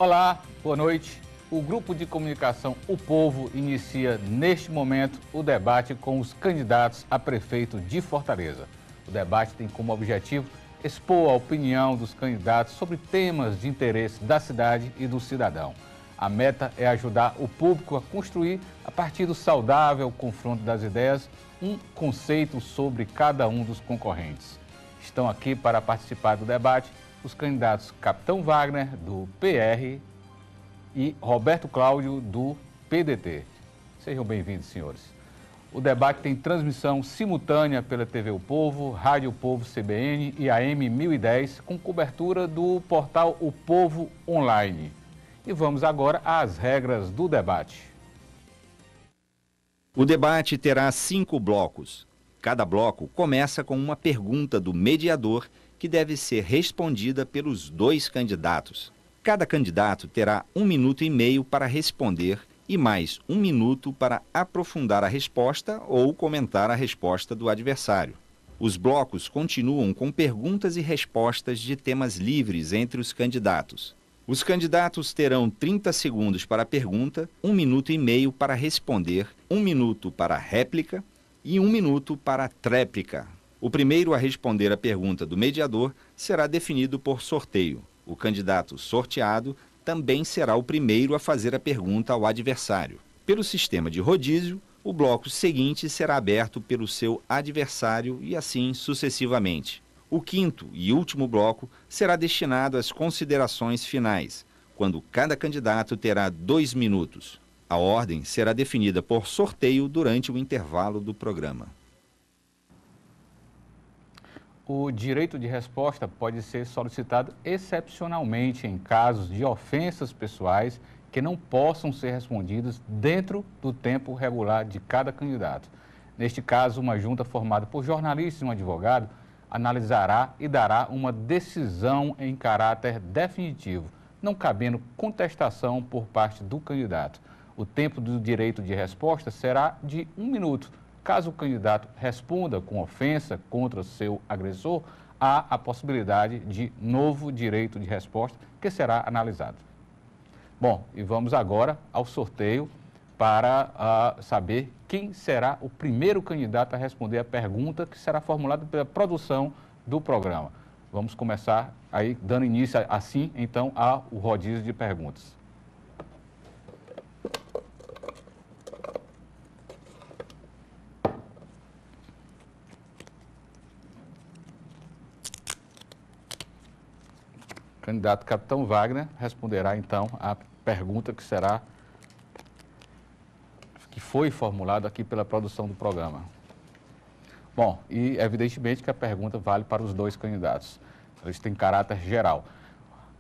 Olá, boa noite. O grupo de comunicação O Povo inicia neste momento o debate com os candidatos a prefeito de Fortaleza. O debate tem como objetivo expor a opinião dos candidatos sobre temas de interesse da cidade e do cidadão. A meta é ajudar o público a construir, a partir do saudável confronto das ideias, um conceito sobre cada um dos concorrentes. Estão aqui para participar do debate os candidatos Capitão Wagner, do PR, e Roberto Cláudio, do PDT. Sejam bem-vindos, senhores. O debate tem transmissão simultânea pela TV O Povo, Rádio Povo CBN e AM 1010, com cobertura do portal O Povo Online. E vamos agora às regras do debate. O debate terá 5 blocos. Cada bloco começa com uma pergunta do mediador que deve ser respondida pelos 2 candidatos. Cada candidato terá 1 minuto e meio para responder e mais 1 minuto para aprofundar a resposta ou comentar a resposta do adversário. Os blocos continuam com perguntas e respostas de temas livres entre os candidatos. Os candidatos terão 30 segundos para a pergunta, 1 minuto e meio para responder, 1 minuto para a réplica e 1 minuto para a tréplica. O primeiro a responder a pergunta do mediador será definido por sorteio. O candidato sorteado também será o primeiro a fazer a pergunta ao adversário. Pelo sistema de rodízio, o bloco seguinte será aberto pelo seu adversário e assim sucessivamente. O quinto e último bloco será destinado às considerações finais, quando cada candidato terá 2 minutos. A ordem será definida por sorteio durante o intervalo do programa. O direito de resposta pode ser solicitado excepcionalmente em casos de ofensas pessoais que não possam ser respondidas dentro do tempo regular de cada candidato. Neste caso, uma junta formada por jornalistas e um advogado analisará e dará uma decisão em caráter definitivo, não cabendo contestação por parte do candidato. O tempo do direito de resposta será de 1 minuto. Caso o candidato responda com ofensa contra seu agressor, há a possibilidade de novo direito de resposta que será analisado. Bom, e vamos agora ao sorteio para saber quem será o primeiro candidato a responder a pergunta que será formulada pela produção do programa. Vamos começar aí, dando início assim, então, ao rodízio de perguntas. O candidato Capitão Wagner responderá, então, a pergunta que foi formulada aqui pela produção do programa. Bom, e evidentemente que a pergunta vale para os 2 candidatos. Eles têm caráter geral.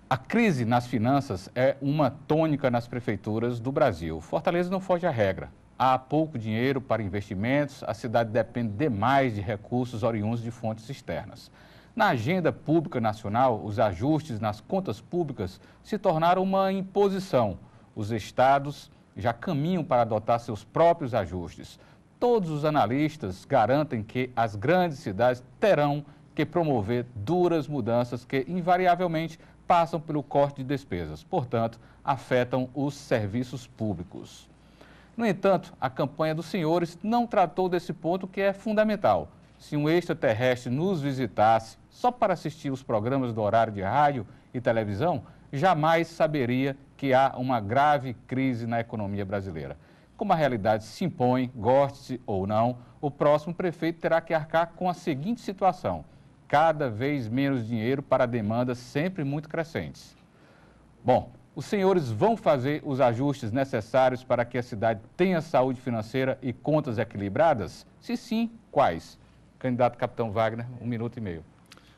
A crise nas finanças é uma tônica nas prefeituras do Brasil. Fortaleza não foge à regra. Há pouco dinheiro para investimentos, a cidade depende demais de recursos oriundos de fontes externas. Na agenda pública nacional, os ajustes nas contas públicas se tornaram uma imposição. Os estados já caminham para adotar seus próprios ajustes. Todos os analistas garantem que as grandes cidades terão que promover duras mudanças que, invariavelmente, passam pelo corte de despesas, portanto, afetam os serviços públicos. No entanto, a campanha dos senhores não tratou desse ponto que é fundamental. Se um extraterrestre nos visitasse só para assistir os programas do horário de rádio e televisão, jamais saberia que há uma grave crise na economia brasileira. Como a realidade se impõe, goste ou não, o próximo prefeito terá que arcar com a seguinte situação: cada vez menos dinheiro para demandas sempre muito crescentes. Bom, os senhores vão fazer os ajustes necessários para que a cidade tenha saúde financeira e contas equilibradas? Se sim, quais? Candidato Capitão Wagner, 1 minuto e meio.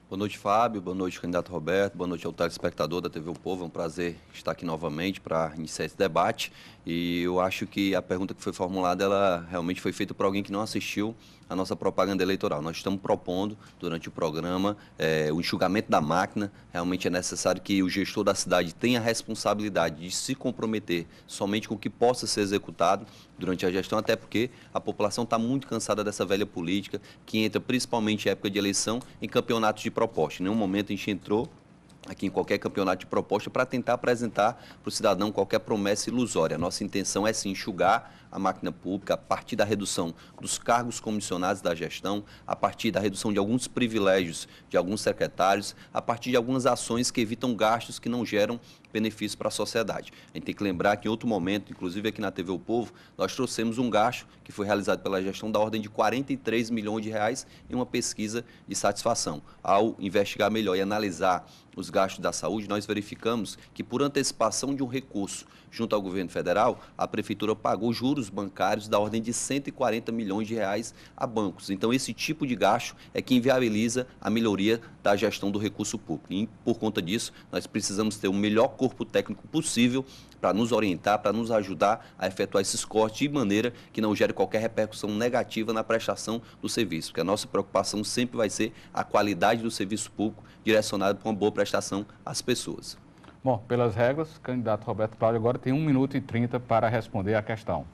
Boa noite, Fábio. Boa noite, candidato Roberto. Boa noite ao telespectador da TV O Povo. É um prazer estar aqui novamente para iniciar esse debate. E eu acho que a pergunta que foi formulada, ela realmente foi feita por alguém que não assistiu a nossa propaganda eleitoral. Nós estamos propondo, durante o programa, o enxugamento da máquina. Realmente é necessário que o gestor da cidade tenha a responsabilidade de se comprometer somente com o que possa ser executado durante a gestão, até porque a população está muito cansada dessa velha política que entra, principalmente em época de eleição, em campeonatos de proposta. Em nenhum momento a gente entrou aqui em qualquer campeonato de proposta para tentar apresentar para o cidadão qualquer promessa ilusória. A nossa intenção é sim enxugar a máquina pública a partir da redução dos cargos comissionados da gestão, a partir da redução de alguns privilégios de alguns secretários, a partir de algumas ações que evitam gastos que não geram benefício para a sociedade. A gente tem que lembrar que em outro momento, inclusive aqui na TV O Povo, nós trouxemos um gasto que foi realizado pela gestão da ordem de 43 milhões de reais em uma pesquisa de satisfação. Ao investigar melhor e analisar os gastos da saúde, nós verificamos que por antecipação de um recurso junto ao governo federal, a prefeitura pagou juros bancários da ordem de 140 milhões de reais a bancos. Então, esse tipo de gasto é que inviabiliza a melhoria da gestão do recurso público. E, por conta disso, nós precisamos ter o melhor corpo técnico possível para nos orientar, para nos ajudar a efetuar esses cortes de maneira que não gere qualquer repercussão negativa na prestação do serviço, porque a nossa preocupação sempre vai ser a qualidade do serviço público direcionado para uma boa prestação às pessoas. Bom, pelas regras, o candidato Roberto Cláudio agora tem 1 minuto e 30 para responder à questão.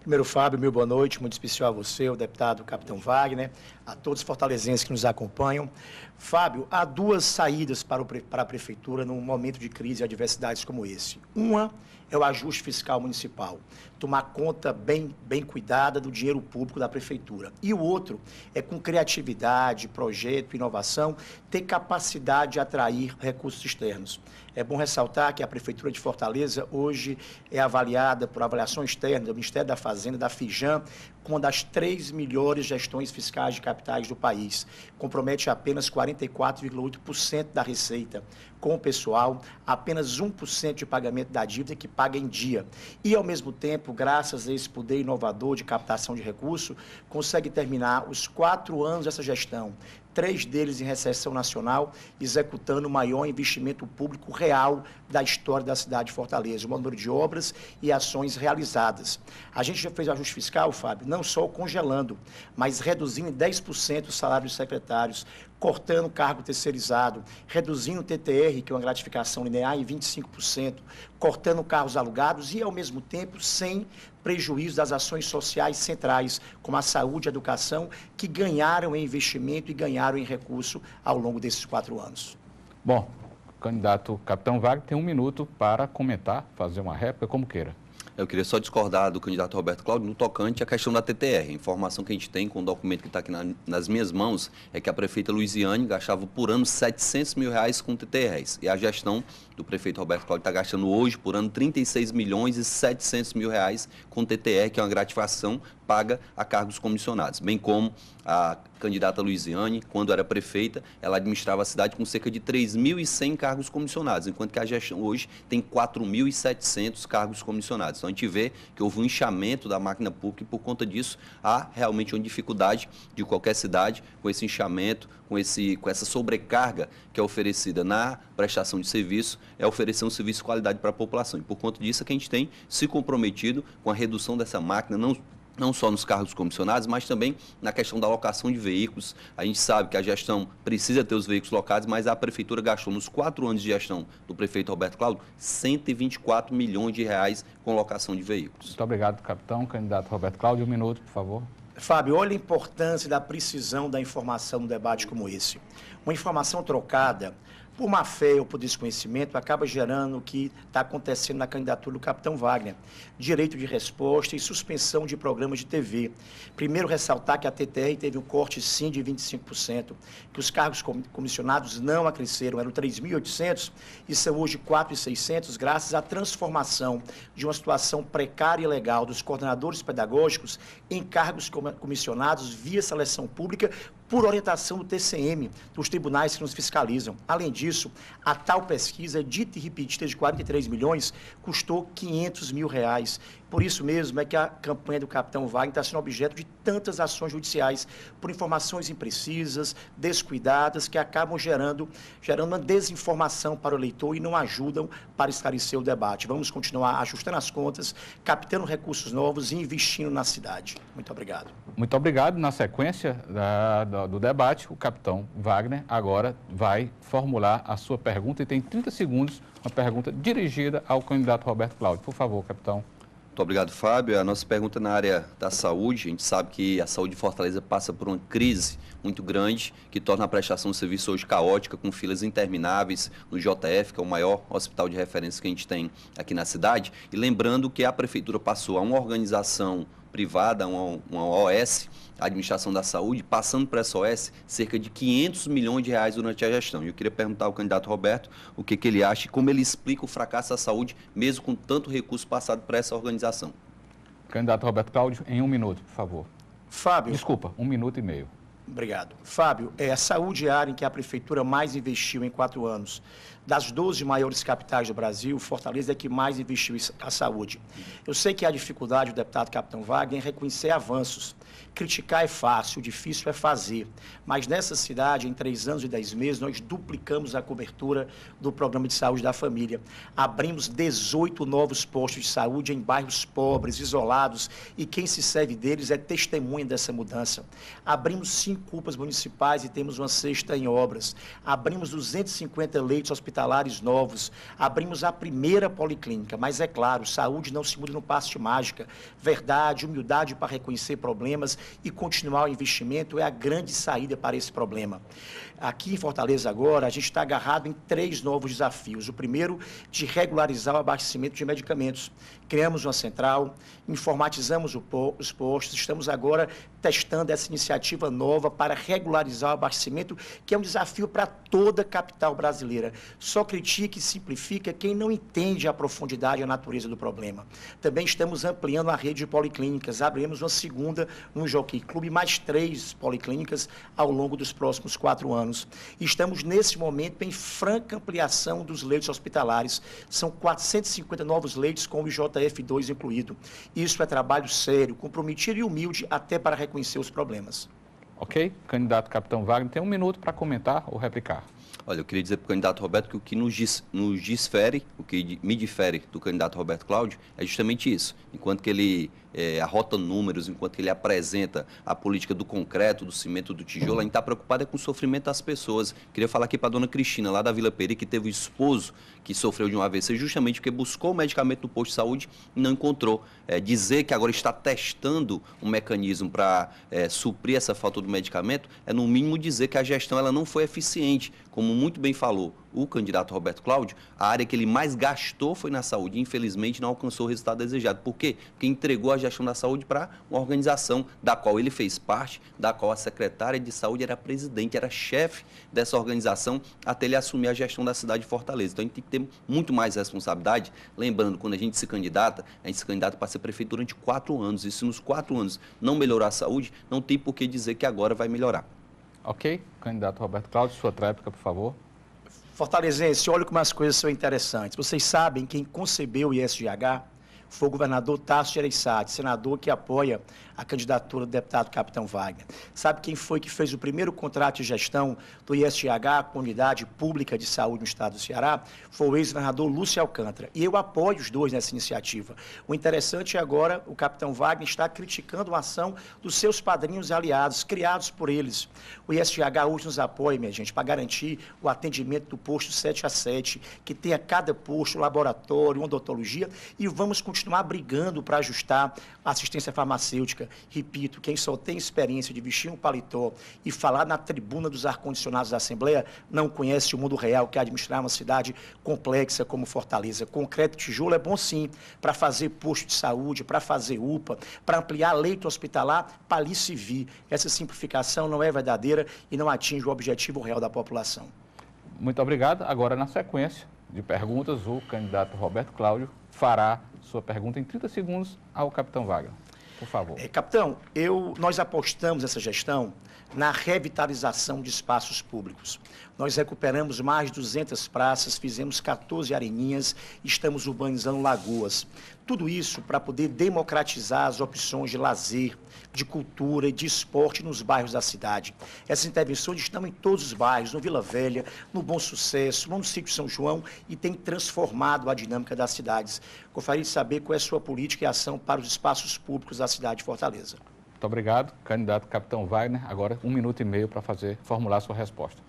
Primeiro, Fábio, meu boa noite, muito especial a você, o deputado Capitão Wagner, a todos os fortalezenses que nos acompanham. Fábio, há duas saídas para a Prefeitura num momento de crise e adversidades como esse. Uma é o ajuste fiscal municipal, tomar conta bem cuidada do dinheiro público da Prefeitura. E o outro é, com criatividade, projeto, inovação, ter capacidade de atrair recursos externos. É bom ressaltar que a Prefeitura de Fortaleza hoje é avaliada por avaliação externa do Ministério da Fazenda, da FIJAM, com uma das 3 melhores gestões fiscais de capitais do país. Compromete apenas 44,8% da receita com o pessoal, apenas 1% de pagamento da dívida que paga em dia. E, ao mesmo tempo, graças a esse poder inovador de captação de recurso, consegue terminar os 4 anos dessa gestão, 3 deles em recessão nacional, executando o maior investimento público real da história da cidade de Fortaleza, o número de obras e ações realizadas. A gente já fez o ajuste fiscal, Fábio, não só congelando, mas reduzindo em 10% o salário dos secretários, cortando cargo terceirizado, reduzindo o TTR, que é uma gratificação linear, em 25%, cortando carros alugados e, ao mesmo tempo, sem prejuízo das ações sociais centrais, como a saúde e a educação, que ganharam em investimento e ganharam em recurso ao longo desses 4 anos. Bom, o candidato Capitão Wagner tem 1 minuto para comentar, fazer uma réplica, como queira. Eu queria só discordar do candidato Roberto Cláudio no tocante à questão da TTR. A informação que a gente tem com o documento que está aqui nas minhas mãos é que a prefeita Luiziane gastava por ano 700 mil reais com TTRs. E a gestão do prefeito Roberto Cláudio está gastando hoje por ano 36 milhões e 700 mil reais com TTR, que é uma gratificação paga a cargos comissionados. Bem como a candidata Luiziane, quando era prefeita, ela administrava a cidade com cerca de 3.100 cargos comissionados, enquanto que a gestão hoje tem 4.700 cargos comissionados. Então, a gente vê que houve um inchamento da máquina pública e, por conta disso, há realmente uma dificuldade de qualquer cidade com esse inchamento, com essa sobrecarga que é oferecida na prestação de serviço, é oferecer um serviço de qualidade para a população. E, por conta disso, é que a gente tem se comprometido com a redução dessa máquina, não só nos cargos comissionados, mas também na questão da alocação de veículos. A gente sabe que a gestão precisa ter os veículos locados, mas a Prefeitura gastou nos 4 anos de gestão do prefeito Roberto Cláudio 124 milhões de reais com locação de veículos. Muito obrigado, capitão. Candidato Roberto Cláudio, 1 minuto, por favor. Fábio, olha a importância da precisão da informação num debate como esse. Uma informação trocada por má fé ou por desconhecimento, acaba gerando o que está acontecendo na candidatura do capitão Wagner. Direito de resposta e suspensão de programas de TV. Primeiro, ressaltar que a TTR teve um corte, sim, de 25%, que os cargos comissionados não acresceram, eram 3.800 e são hoje 4.600, graças à transformação de uma situação precária e ilegal dos coordenadores pedagógicos em cargos comissionados via seleção pública, por orientação do TCM, dos tribunais que nos fiscalizam. Além disso, a tal pesquisa, dita e repetida de 43 milhões, custou 500 mil reais. Por isso mesmo é que a campanha do capitão Wagner está sendo objeto de tantas ações judiciais por informações imprecisas, descuidadas, que acabam gerando uma desinformação para o eleitor e não ajudam para esclarecer o debate. Vamos continuar ajustando as contas, captando recursos novos e investindo na cidade. Muito obrigado. Muito obrigado. Na sequência do debate, o capitão Wagner agora vai formular a sua pergunta e tem 30 segundos, uma pergunta dirigida ao candidato Roberto Cláudio. Por favor, capitão. Muito obrigado, Fábio. A nossa pergunta na área da saúde. A gente sabe que a saúde de Fortaleza passa por uma crise muito grande, que torna a prestação de serviço hoje caótica, com filas intermináveis no JF, que é o maior hospital de referência que a gente tem aqui na cidade. E lembrando que a prefeitura passou a uma organização privada, uma OS, a Administração da Saúde, passando para essa OS cerca de 500 milhões de reais durante a gestão. E eu queria perguntar ao candidato Roberto o que ele acha e como ele explica o fracasso da saúde, mesmo com tanto recurso passado para essa organização. Candidato Roberto Cláudio, em 1 minuto, por favor. Fábio. Desculpa, 1 minuto e meio. Obrigado. Fábio, a saúde é a área em que a Prefeitura mais investiu em 4 anos. Das 12 maiores capitais do Brasil, Fortaleza é que mais investiu em saúde. Eu sei que há dificuldade, o deputado Capitão Wagner, em reconhecer avanços. Criticar é fácil, o difícil é fazer. Mas nessa cidade, em 3 anos e 10 meses, nós duplicamos a cobertura do Programa de Saúde da Família. Abrimos 18 novos postos de saúde em bairros pobres, isolados, e quem se serve deles é testemunha dessa mudança. Abrimos 5 UPAs municipais e temos uma 6ª em obras. Abrimos 250 leitos hospitalares novos. Abrimos a primeira policlínica. Mas é claro, saúde não se muda no passe de mágica. Verdade, humildade para reconhecer problemas e continuar o investimento é a grande saída para esse problema. Aqui em Fortaleza agora, a gente está agarrado em 3 novos desafios. O primeiro, de regularizar o abastecimento de medicamentos. Criamos uma central, informatizamos os postos, estamos agora testando essa iniciativa nova para regularizar o abastecimento, que é um desafio para toda a capital brasileira. Só critica e simplifica quem não entende a profundidade e a natureza do problema. Também estamos ampliando a rede de policlínicas, abrimos uma 2ª no Jockey Clube, mais 3 policlínicas ao longo dos próximos 4 anos. E estamos, nesse momento, em franca ampliação dos leitos hospitalares. São 450 novos leitos, com o IJF2 incluído. Isso é trabalho sério, comprometido e humilde, até para reconhecer os problemas. Ok? Candidato Capitão Wagner, tem 1 minuto para comentar ou replicar. Olha, eu queria dizer para o candidato Roberto que o que nos difere, o que me difere do candidato Roberto Cláudio é justamente isso. Enquanto que ele arrota números, enquanto que ele apresenta a política do concreto, do cimento, do tijolo, a gente está preocupado com o sofrimento das pessoas. Queria falar aqui para a dona Cristina, lá da Vila Peri, que teve o esposo que sofreu de um AVC justamente porque buscou o medicamento no posto de saúde e não encontrou. Dizer que agora está testando um mecanismo para suprir essa falta do medicamento é, no mínimo, dizer que a gestão ela não foi eficiente. Como muito bem falou o candidato Roberto Cláudio, a área que ele mais gastou foi na saúde e, infelizmente, não alcançou o resultado desejado. Por quê? Porque entregou a gestão da saúde para uma organização da qual ele fez parte, da qual a secretária de saúde era presidente, era chefe dessa organização, até ele assumir a gestão da cidade de Fortaleza. Então, a gente tem que ter muito mais responsabilidade. Lembrando, quando a gente se candidata para ser prefeito durante 4 anos. E se nos 4 anos não melhorar a saúde, não tem por que dizer que agora vai melhorar. Ok. Candidato Roberto Cláudio, sua tréplica, por favor. Fortalezense, olha como as coisas são interessantes. Vocês sabem quem concebeu o ISGH? Foi o governador Tasso Gereissati, senador que apoia a candidatura do deputado Capitão Wagner. Sabe quem foi que fez o primeiro contrato de gestão do ISGH com a Unidade Pública de Saúde no estado do Ceará? Foi o ex-governador Lúcio Alcântara. E eu apoio os dois nessa iniciativa. O interessante é agora o Capitão Wagner está criticando a ação dos seus padrinhos e aliados, criados por eles. O ISGH hoje nos apoia, minha gente, para garantir o atendimento do posto 7-7, que tenha cada posto, um laboratório, uma odontologia, e vamos continuar brigando para ajustar a assistência farmacêutica. Repito, quem só tem experiência de vestir um paletó e falar na tribuna dos ar-condicionados da Assembleia não conhece o mundo real, que é administrar uma cidade complexa como Fortaleza. Concreto e tijolo é bom sim, para fazer posto de saúde, para fazer UPA, para ampliar leito hospitalar, para ali se vir. Essa simplificação não é verdadeira e não atinge o objetivo real da população. Muito obrigado. Agora, na sequência de perguntas, o candidato Roberto Cláudio fará sua pergunta em 30 segundos ao Capitão Wagner. Por favor. Capitão, nós apostamos nessa gestão na revitalização de espaços públicos. Nós recuperamos mais de 200 praças, fizemos 14 areninhas, estamos urbanizando lagoas. Tudo isso para poder democratizar as opções de lazer, de cultura e de esporte nos bairros da cidade. Essas intervenções estão em todos os bairros, no Vila Velha, no Bom Sucesso, no Sítio São João, e tem transformado a dinâmica das cidades. Gostaria de saber qual é a sua política e ação para os espaços públicos da cidade de Fortaleza. Muito obrigado. Candidato Capitão Wagner, agora 1 minuto e meio para formular sua resposta.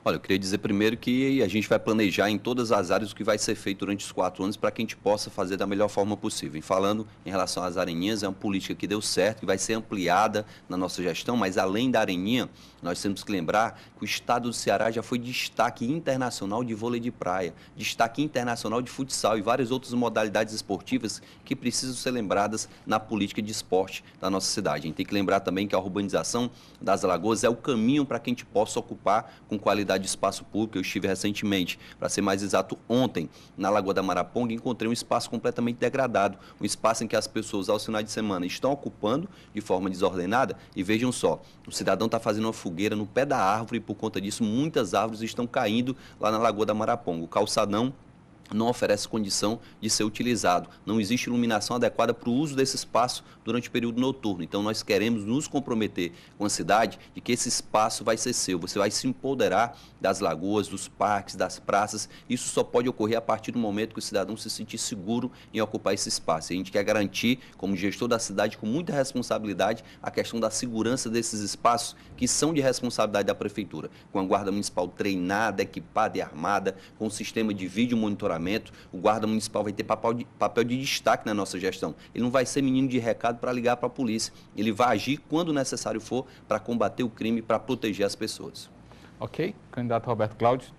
Olha, eu queria dizer primeiro que a gente vai planejar em todas as áreas o que vai ser feito durante os 4 anos para que a gente possa fazer da melhor forma possível. E falando em relação às areninhas, é uma política que deu certo, que vai ser ampliada na nossa gestão, mas além da areninha, nós temos que lembrar que o estado do Ceará já foi destaque internacional de vôlei de praia, destaque internacional de futsal e várias outras modalidades esportivas que precisam ser lembradas na política de esporte da nossa cidade. A gente tem que lembrar também que a urbanização das Alagoas é o caminho para que a gente possa ocupar com qualidade de espaço público. Eu estive recentemente, para ser mais exato, ontem, na Lagoa da Maraponga, e encontrei um espaço completamente degradado, um espaço em que as pessoas, aos finais de semana, estão ocupando de forma desordenada. E vejam só, o cidadão está fazendo uma fogueira no pé da árvore e, por conta disso, muitas árvores estão caindo lá na Lagoa da Maraponga. O calçadão não oferece condição de ser utilizado. Não existe iluminação adequada para o uso desse espaço durante o período noturno. Então, nós queremos nos comprometer com a cidade de que esse espaço vai ser seu. Você vai se empoderar das lagoas, dos parques, das praças. Isso só pode ocorrer a partir do momento que o cidadão se sentir seguro em ocupar esse espaço. E a gente quer garantir, como gestor da cidade, com muita responsabilidade, a questão da segurança desses espaços que são de responsabilidade da Prefeitura. Com a Guarda Municipal treinada, equipada e armada, com o sistema de vídeo monitoramento, o guarda municipal vai ter papel de destaque na nossa gestão. Ele não vai ser menino de recado para ligar para a polícia. Ele vai agir quando necessário for para combater o crime, para proteger as pessoas. Ok. Candidato Roberto Cláudio.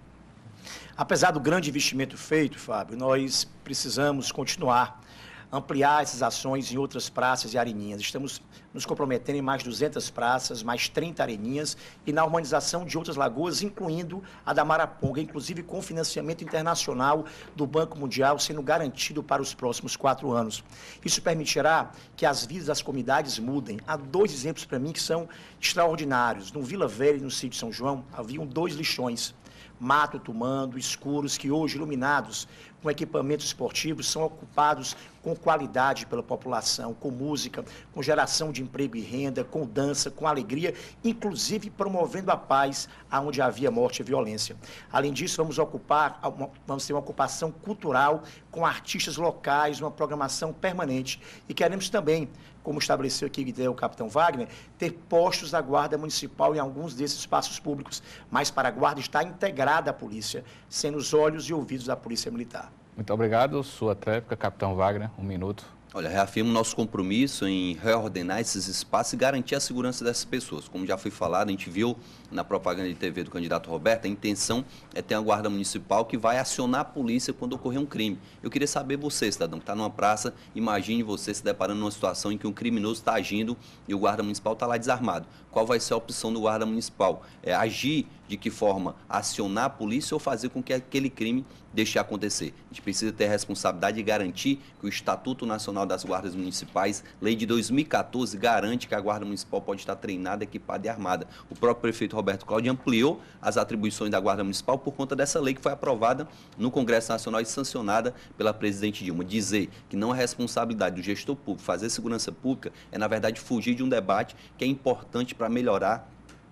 Apesar do grande investimento feito, Fábio, nós precisamos continuar, ampliar essas ações em outras praças e areninhas. Estamos nos comprometendo em mais 200 praças, mais 30 areninhas e na urbanização de outras lagoas, incluindo a da Maraponga, inclusive com financiamento internacional do Banco Mundial sendo garantido para os próximos 4 anos. Isso permitirá que as vidas das comunidades mudem. Há 2 exemplos para mim que são extraordinários. No Vila Velha e no Sítio São João, haviam 2 lixões, mato tomando, escuros, que hoje, iluminados com equipamentos esportivos, são ocupados com qualidade pela população, com música, com geração de emprego e renda, com dança, com alegria, inclusive promovendo a paz aonde havia morte e violência. Além disso, vamos ter uma ocupação cultural com artistas locais, uma programação permanente e queremos também, como estabeleceu aqui o capitão Wagner, ter postos da Guarda Municipal em alguns desses espaços públicos, mas para a Guarda está integrada a polícia, sendo os olhos e ouvidos da Polícia Militar. Muito obrigado. Sua tréplica, capitão Wagner, 1 minuto. Olha, reafirmo nosso compromisso em reordenar esses espaços e garantir a segurança dessas pessoas. Como já foi falado, a gente viu na propaganda de TV do candidato Roberto, a intenção é ter uma guarda municipal que vai acionar a polícia quando ocorrer um crime. Eu queria saber você, cidadão, que está numa praça, imagine você se deparando numa situação em que um criminoso está agindo e o guarda municipal está lá desarmado. Qual vai ser a opção do guarda municipal? É agir de que forma? Acionar a polícia ou fazer com que aquele crime deixe acontecer? A gente precisa ter a responsabilidade de garantir que o Estatuto Nacional das Guardas Municipais, lei de 2014, garante que a Guarda Municipal pode estar treinada, equipada e armada. O próprio prefeito Roberto Cláudio ampliou as atribuições da Guarda Municipal por conta dessa lei que foi aprovada no Congresso Nacional e sancionada pela presidente Dilma. Dizer que não é responsabilidade do gestor público fazer segurança pública é, na verdade, fugir de um debate que é importante para melhorar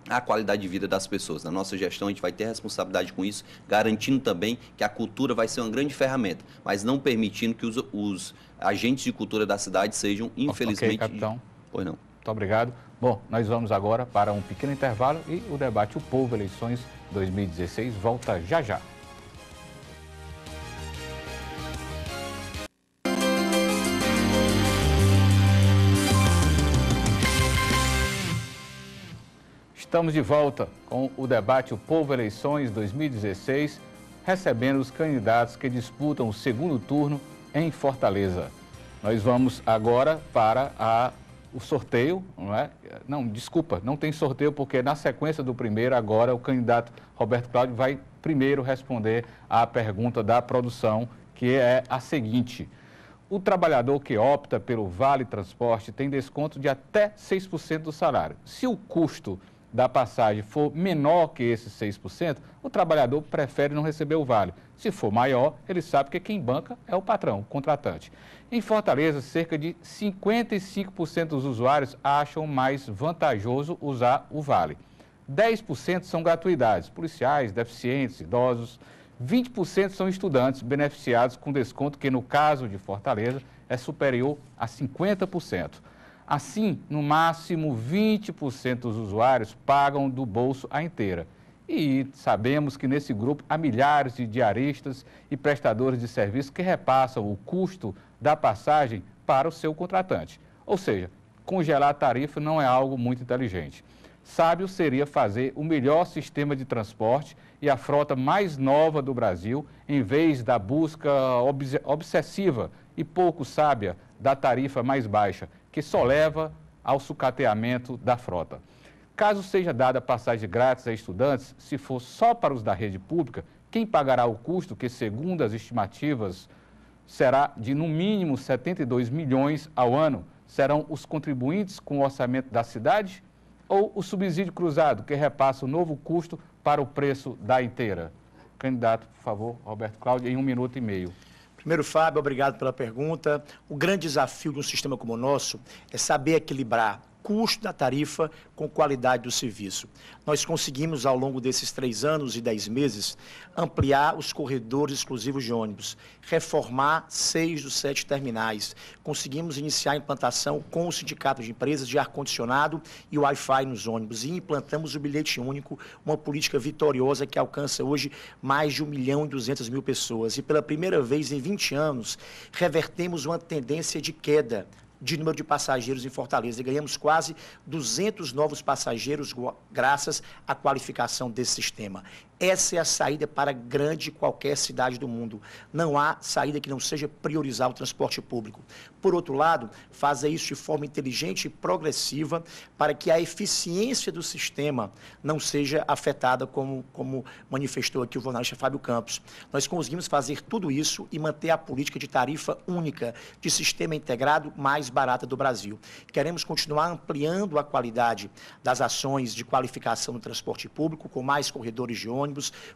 a qualidade de vida das pessoas. Na nossa gestão, a gente vai ter responsabilidade com isso, garantindo também que a cultura vai ser uma grande ferramenta, mas não permitindo que os agentes de cultura da cidade sejam, infelizmente... Ok, capitão. Pois não. Muito obrigado. Bom, nós vamos agora para um pequeno intervalo e o debate O Povo Eleições 2016 volta já já. Estamos de volta com o debate O Povo Eleições 2016, recebendo os candidatos que disputam o segundo turno em Fortaleza. Nós vamos agora para o sorteio, não é? Não, desculpa, não tem sorteio porque na sequência do primeiro, agora o candidato Roberto Cláudio vai primeiro responder à pergunta da produção, que é a seguinte: o trabalhador que opta pelo Vale Transporte tem desconto de até 6% do salário. Se o custo da passagem for menor que esses 6%, o trabalhador prefere não receber o vale. Se for maior, ele sabe que quem banca é o patrão, o contratante. Em Fortaleza, cerca de 55% dos usuários acham mais vantajoso usar o vale. 10% são gratuidades, policiais, deficientes, idosos. 20% são estudantes beneficiados com desconto que, no caso de Fortaleza, é superior a 50%. Assim, no máximo 20% dos usuários pagam do bolso a inteira. E sabemos que nesse grupo há milhares de diaristas e prestadores de serviço que repassam o custo da passagem para o seu contratante. Ou seja, congelar a tarifa não é algo muito inteligente. Sábio seria fazer o melhor sistema de transporte e a frota mais nova do Brasil, em vez da busca obsessiva e pouco sábia da tarifa mais baixa, que só leva ao sucateamento da frota. Caso seja dada passagem grátis a estudantes, se for só para os da rede pública, quem pagará o custo, que segundo as estimativas será de no mínimo 72 milhões ao ano? Serão os contribuintes com o orçamento da cidade ou o subsídio cruzado, que repassa o novo custo para o preço da inteira? Candidato, por favor, Roberto Cláudio, em 1 minuto e meio. Primeiro, Fábio, obrigado pela pergunta. O grande desafio de um sistema como o nosso é saber equilibrar custo da tarifa com qualidade do serviço. Nós conseguimos, ao longo desses 3 anos e 10 meses, ampliar os corredores exclusivos de ônibus, reformar 6 dos 7 terminais. Conseguimos iniciar a implantação com o Sindicato de Empresas de ar-condicionado e o Wi-Fi nos ônibus. E implantamos o bilhete único, uma política vitoriosa que alcança hoje mais de 1.200.000 pessoas. E pela primeira vez em 20 anos, revertemos uma tendência de queda de número de passageiros em Fortaleza. E ganhamos quase 200 novos passageiros graças à qualificação desse sistema. Essa é a saída para grande qualquer cidade do mundo. Não há saída que não seja priorizar o transporte público. Por outro lado, fazer isso de forma inteligente e progressiva para que a eficiência do sistema não seja afetada, como manifestou aqui o jornalista Fábio Campos. Nós conseguimos fazer tudo isso e manter a política de tarifa única, de sistema integrado mais barata do Brasil. Queremos continuar ampliando a qualidade das ações de qualificação no transporte público, com mais corredores de ônibus,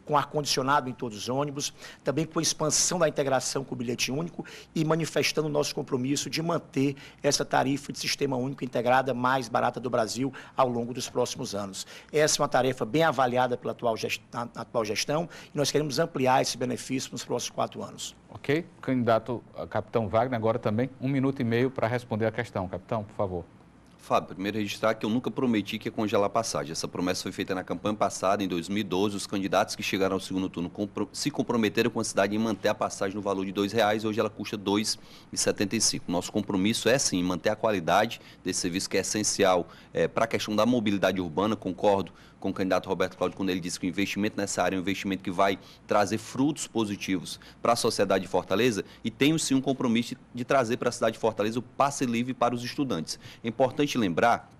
com ar-condicionado em todos os ônibus, também com a expansão da integração com o bilhete único e manifestando o nosso compromisso de manter essa tarifa de sistema único integrada mais barata do Brasil ao longo dos próximos anos. Essa é uma tarefa bem avaliada pela atual gestão e nós queremos ampliar esse benefício nos próximos 4 anos. Ok. Candidato Capitão Wagner, agora também 1 minuto e meio para responder a questão. Capitão, por favor. Fábio, primeiro registrar que eu nunca prometi que ia congelar a passagem. Essa promessa foi feita na campanha passada, em 2012. Os candidatos que chegaram ao segundo turno se comprometeram com a cidade em manter a passagem no valor de R$ 2,00. Hoje ela custa R$ 2,75. Nosso compromisso é, sim, manter a qualidade desse serviço, que é essencial para a questão da mobilidade urbana. Concordo com o candidato Roberto Cláudio quando ele disse que o investimento nessa área é um investimento que vai trazer frutos positivos para a sociedade de Fortaleza, e tenho sim um compromisso de trazer para a cidade de Fortaleza o passe livre para os estudantes. É importante lembrar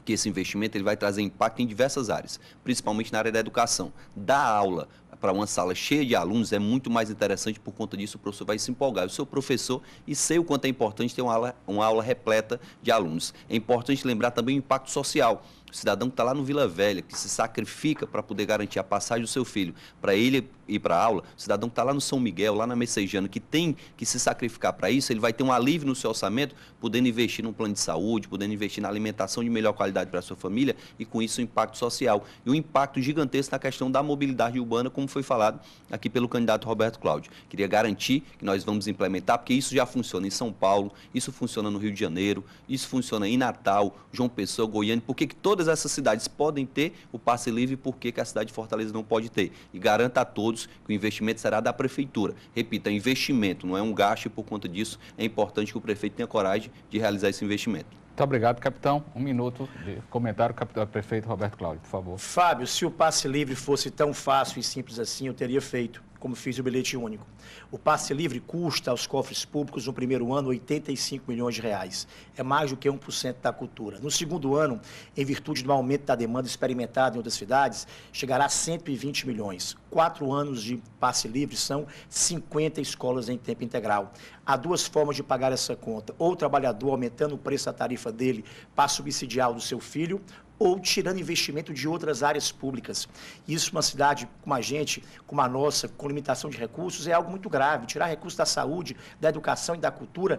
que esse investimento ele vai trazer impacto em diversas áreas, principalmente na área da educação. Dar aula para uma sala cheia de alunos é muito mais interessante. Por conta disso, o professor vai se empolgar. Eu sou professor e sei o quanto é importante ter uma aula repleta de alunos. É importante lembrar também o impacto social. O cidadão que está lá no Vila Velha, que se sacrifica para poder garantir a passagem do seu filho, para ele ir para a aula, o cidadão que está lá no São Miguel, lá na Messejana, que tem que se sacrificar para isso, ele vai ter um alívio no seu orçamento, podendo investir num plano de saúde, podendo investir na alimentação de melhor qualidade para a sua família, e com isso o impacto social. E um impacto gigantesco na questão da mobilidade urbana, como foi falado aqui pelo candidato Roberto Cláudio. Queria garantir que nós vamos implementar, porque isso já funciona em São Paulo, isso funciona no Rio de Janeiro, isso funciona em Natal, João Pessoa, Goiânia, porque que todas essas cidades podem ter o passe livre, porque que a cidade de Fortaleza não pode ter. E garanta a todos que o investimento será da prefeitura. Repita, é investimento, não é um gasto, e por conta disso é importante que o prefeito tenha coragem de realizar esse investimento. Muito obrigado, capitão. 1 minuto de comentário, capitão prefeito Roberto Cláudio, por favor. Fábio, se o passe livre fosse tão fácil e simples assim, eu teria feito, como fiz o bilhete único. O passe livre custa aos cofres públicos no primeiro ano R$ 85 milhões. É mais do que 1% da cultura. No segundo ano, em virtude do aumento da demanda experimentada em outras cidades, chegará a 120 milhões. 4 anos de passe livre são 50 escolas em tempo integral. Há 2 formas de pagar essa conta. Ou o trabalhador aumentando o preço da tarifa dele para subsidiar o do seu filho, ou tirando investimento de outras áreas públicas. Isso, uma cidade como a gente, como a nossa, com limitação de recursos, é algo muito grave. Tirar recursos da saúde, da educação e da cultura,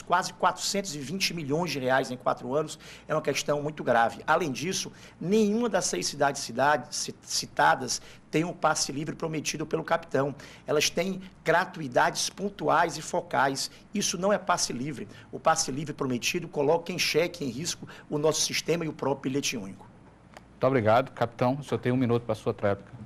quase 420 milhões de reais em 4 anos, é uma questão muito grave. Além disso, nenhuma das 6 cidades citadas tem um passe livre prometido pelo capitão. Elas têm gratuidades pontuais e focais. Isso não é passe livre. O passe livre prometido coloca em xeque, em risco, o nosso sistema e o próprio bilhete único. Muito obrigado. Capitão, o senhor tem 1 minuto para a sua tréplica.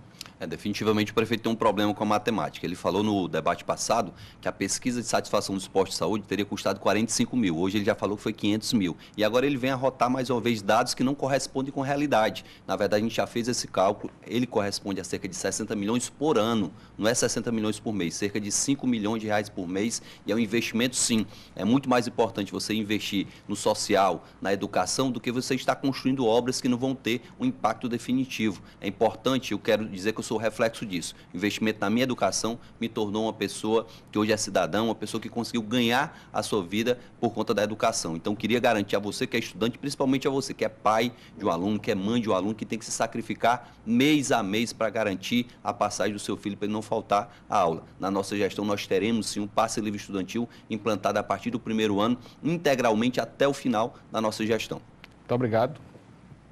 Definitivamente o prefeito tem um problema com a matemática. Ele falou no debate passado que a pesquisa de satisfação dos postos de saúde teria custado 45 mil. Hoje ele já falou que foi 500 mil. E agora ele vem arrotar mais uma vez dados que não correspondem com a realidade. Na verdade, a gente já fez esse cálculo. Ele corresponde a cerca de 60 milhões por ano. Não é 60 milhões por mês, cerca de 5 milhões de reais por mês. E é um investimento, sim. É muito mais importante você investir no social, na educação, do que você estar construindo obras que não vão ter um impacto definitivo. É importante, eu quero dizer que eu sou o reflexo disso. O investimento na minha educação me tornou uma pessoa que hoje é cidadão, uma pessoa que conseguiu ganhar a sua vida por conta da educação. Então, queria garantir a você que é estudante, principalmente a você que é pai de um aluno, que é mãe de um aluno, que tem que se sacrificar mês a mês para garantir a passagem do seu filho para ele não faltar à aula. Na nossa gestão, nós teremos sim um passe livre estudantil implantado a partir do 1º ano, integralmente até o final da nossa gestão. Muito obrigado.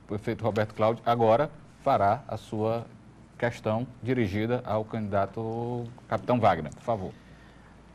O prefeito Roberto Cláudio agora fará a sua questão dirigida ao candidato Capitão Wagner, por favor.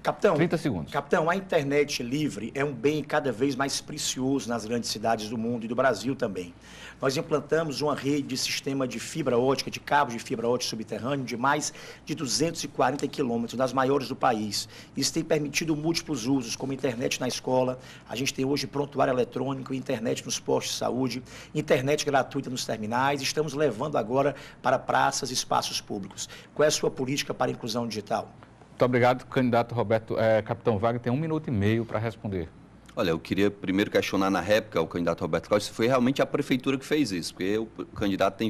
Capitão, 30 segundos. Capitão, a internet livre é um bem cada vez mais precioso nas grandes cidades do mundo e do Brasil também. Nós implantamos uma rede de sistema de fibra ótica, de cabos de fibra ótica subterrâneo de mais de 240 quilômetros, das maiores do país. Isso tem permitido múltiplos usos, como internet na escola, a gente tem hoje prontuário eletrônico, internet nos postos de saúde, internet gratuita nos terminais, estamos levando agora para praças e espaços públicos. Qual é a sua política para a inclusão digital? Muito obrigado, candidato Capitão Wagner, tem 1 minuto e meio para responder. Olha, eu queria primeiro questionar na réplica o candidato Roberto Cláudio se foi realmente a prefeitura que fez isso, porque o candidato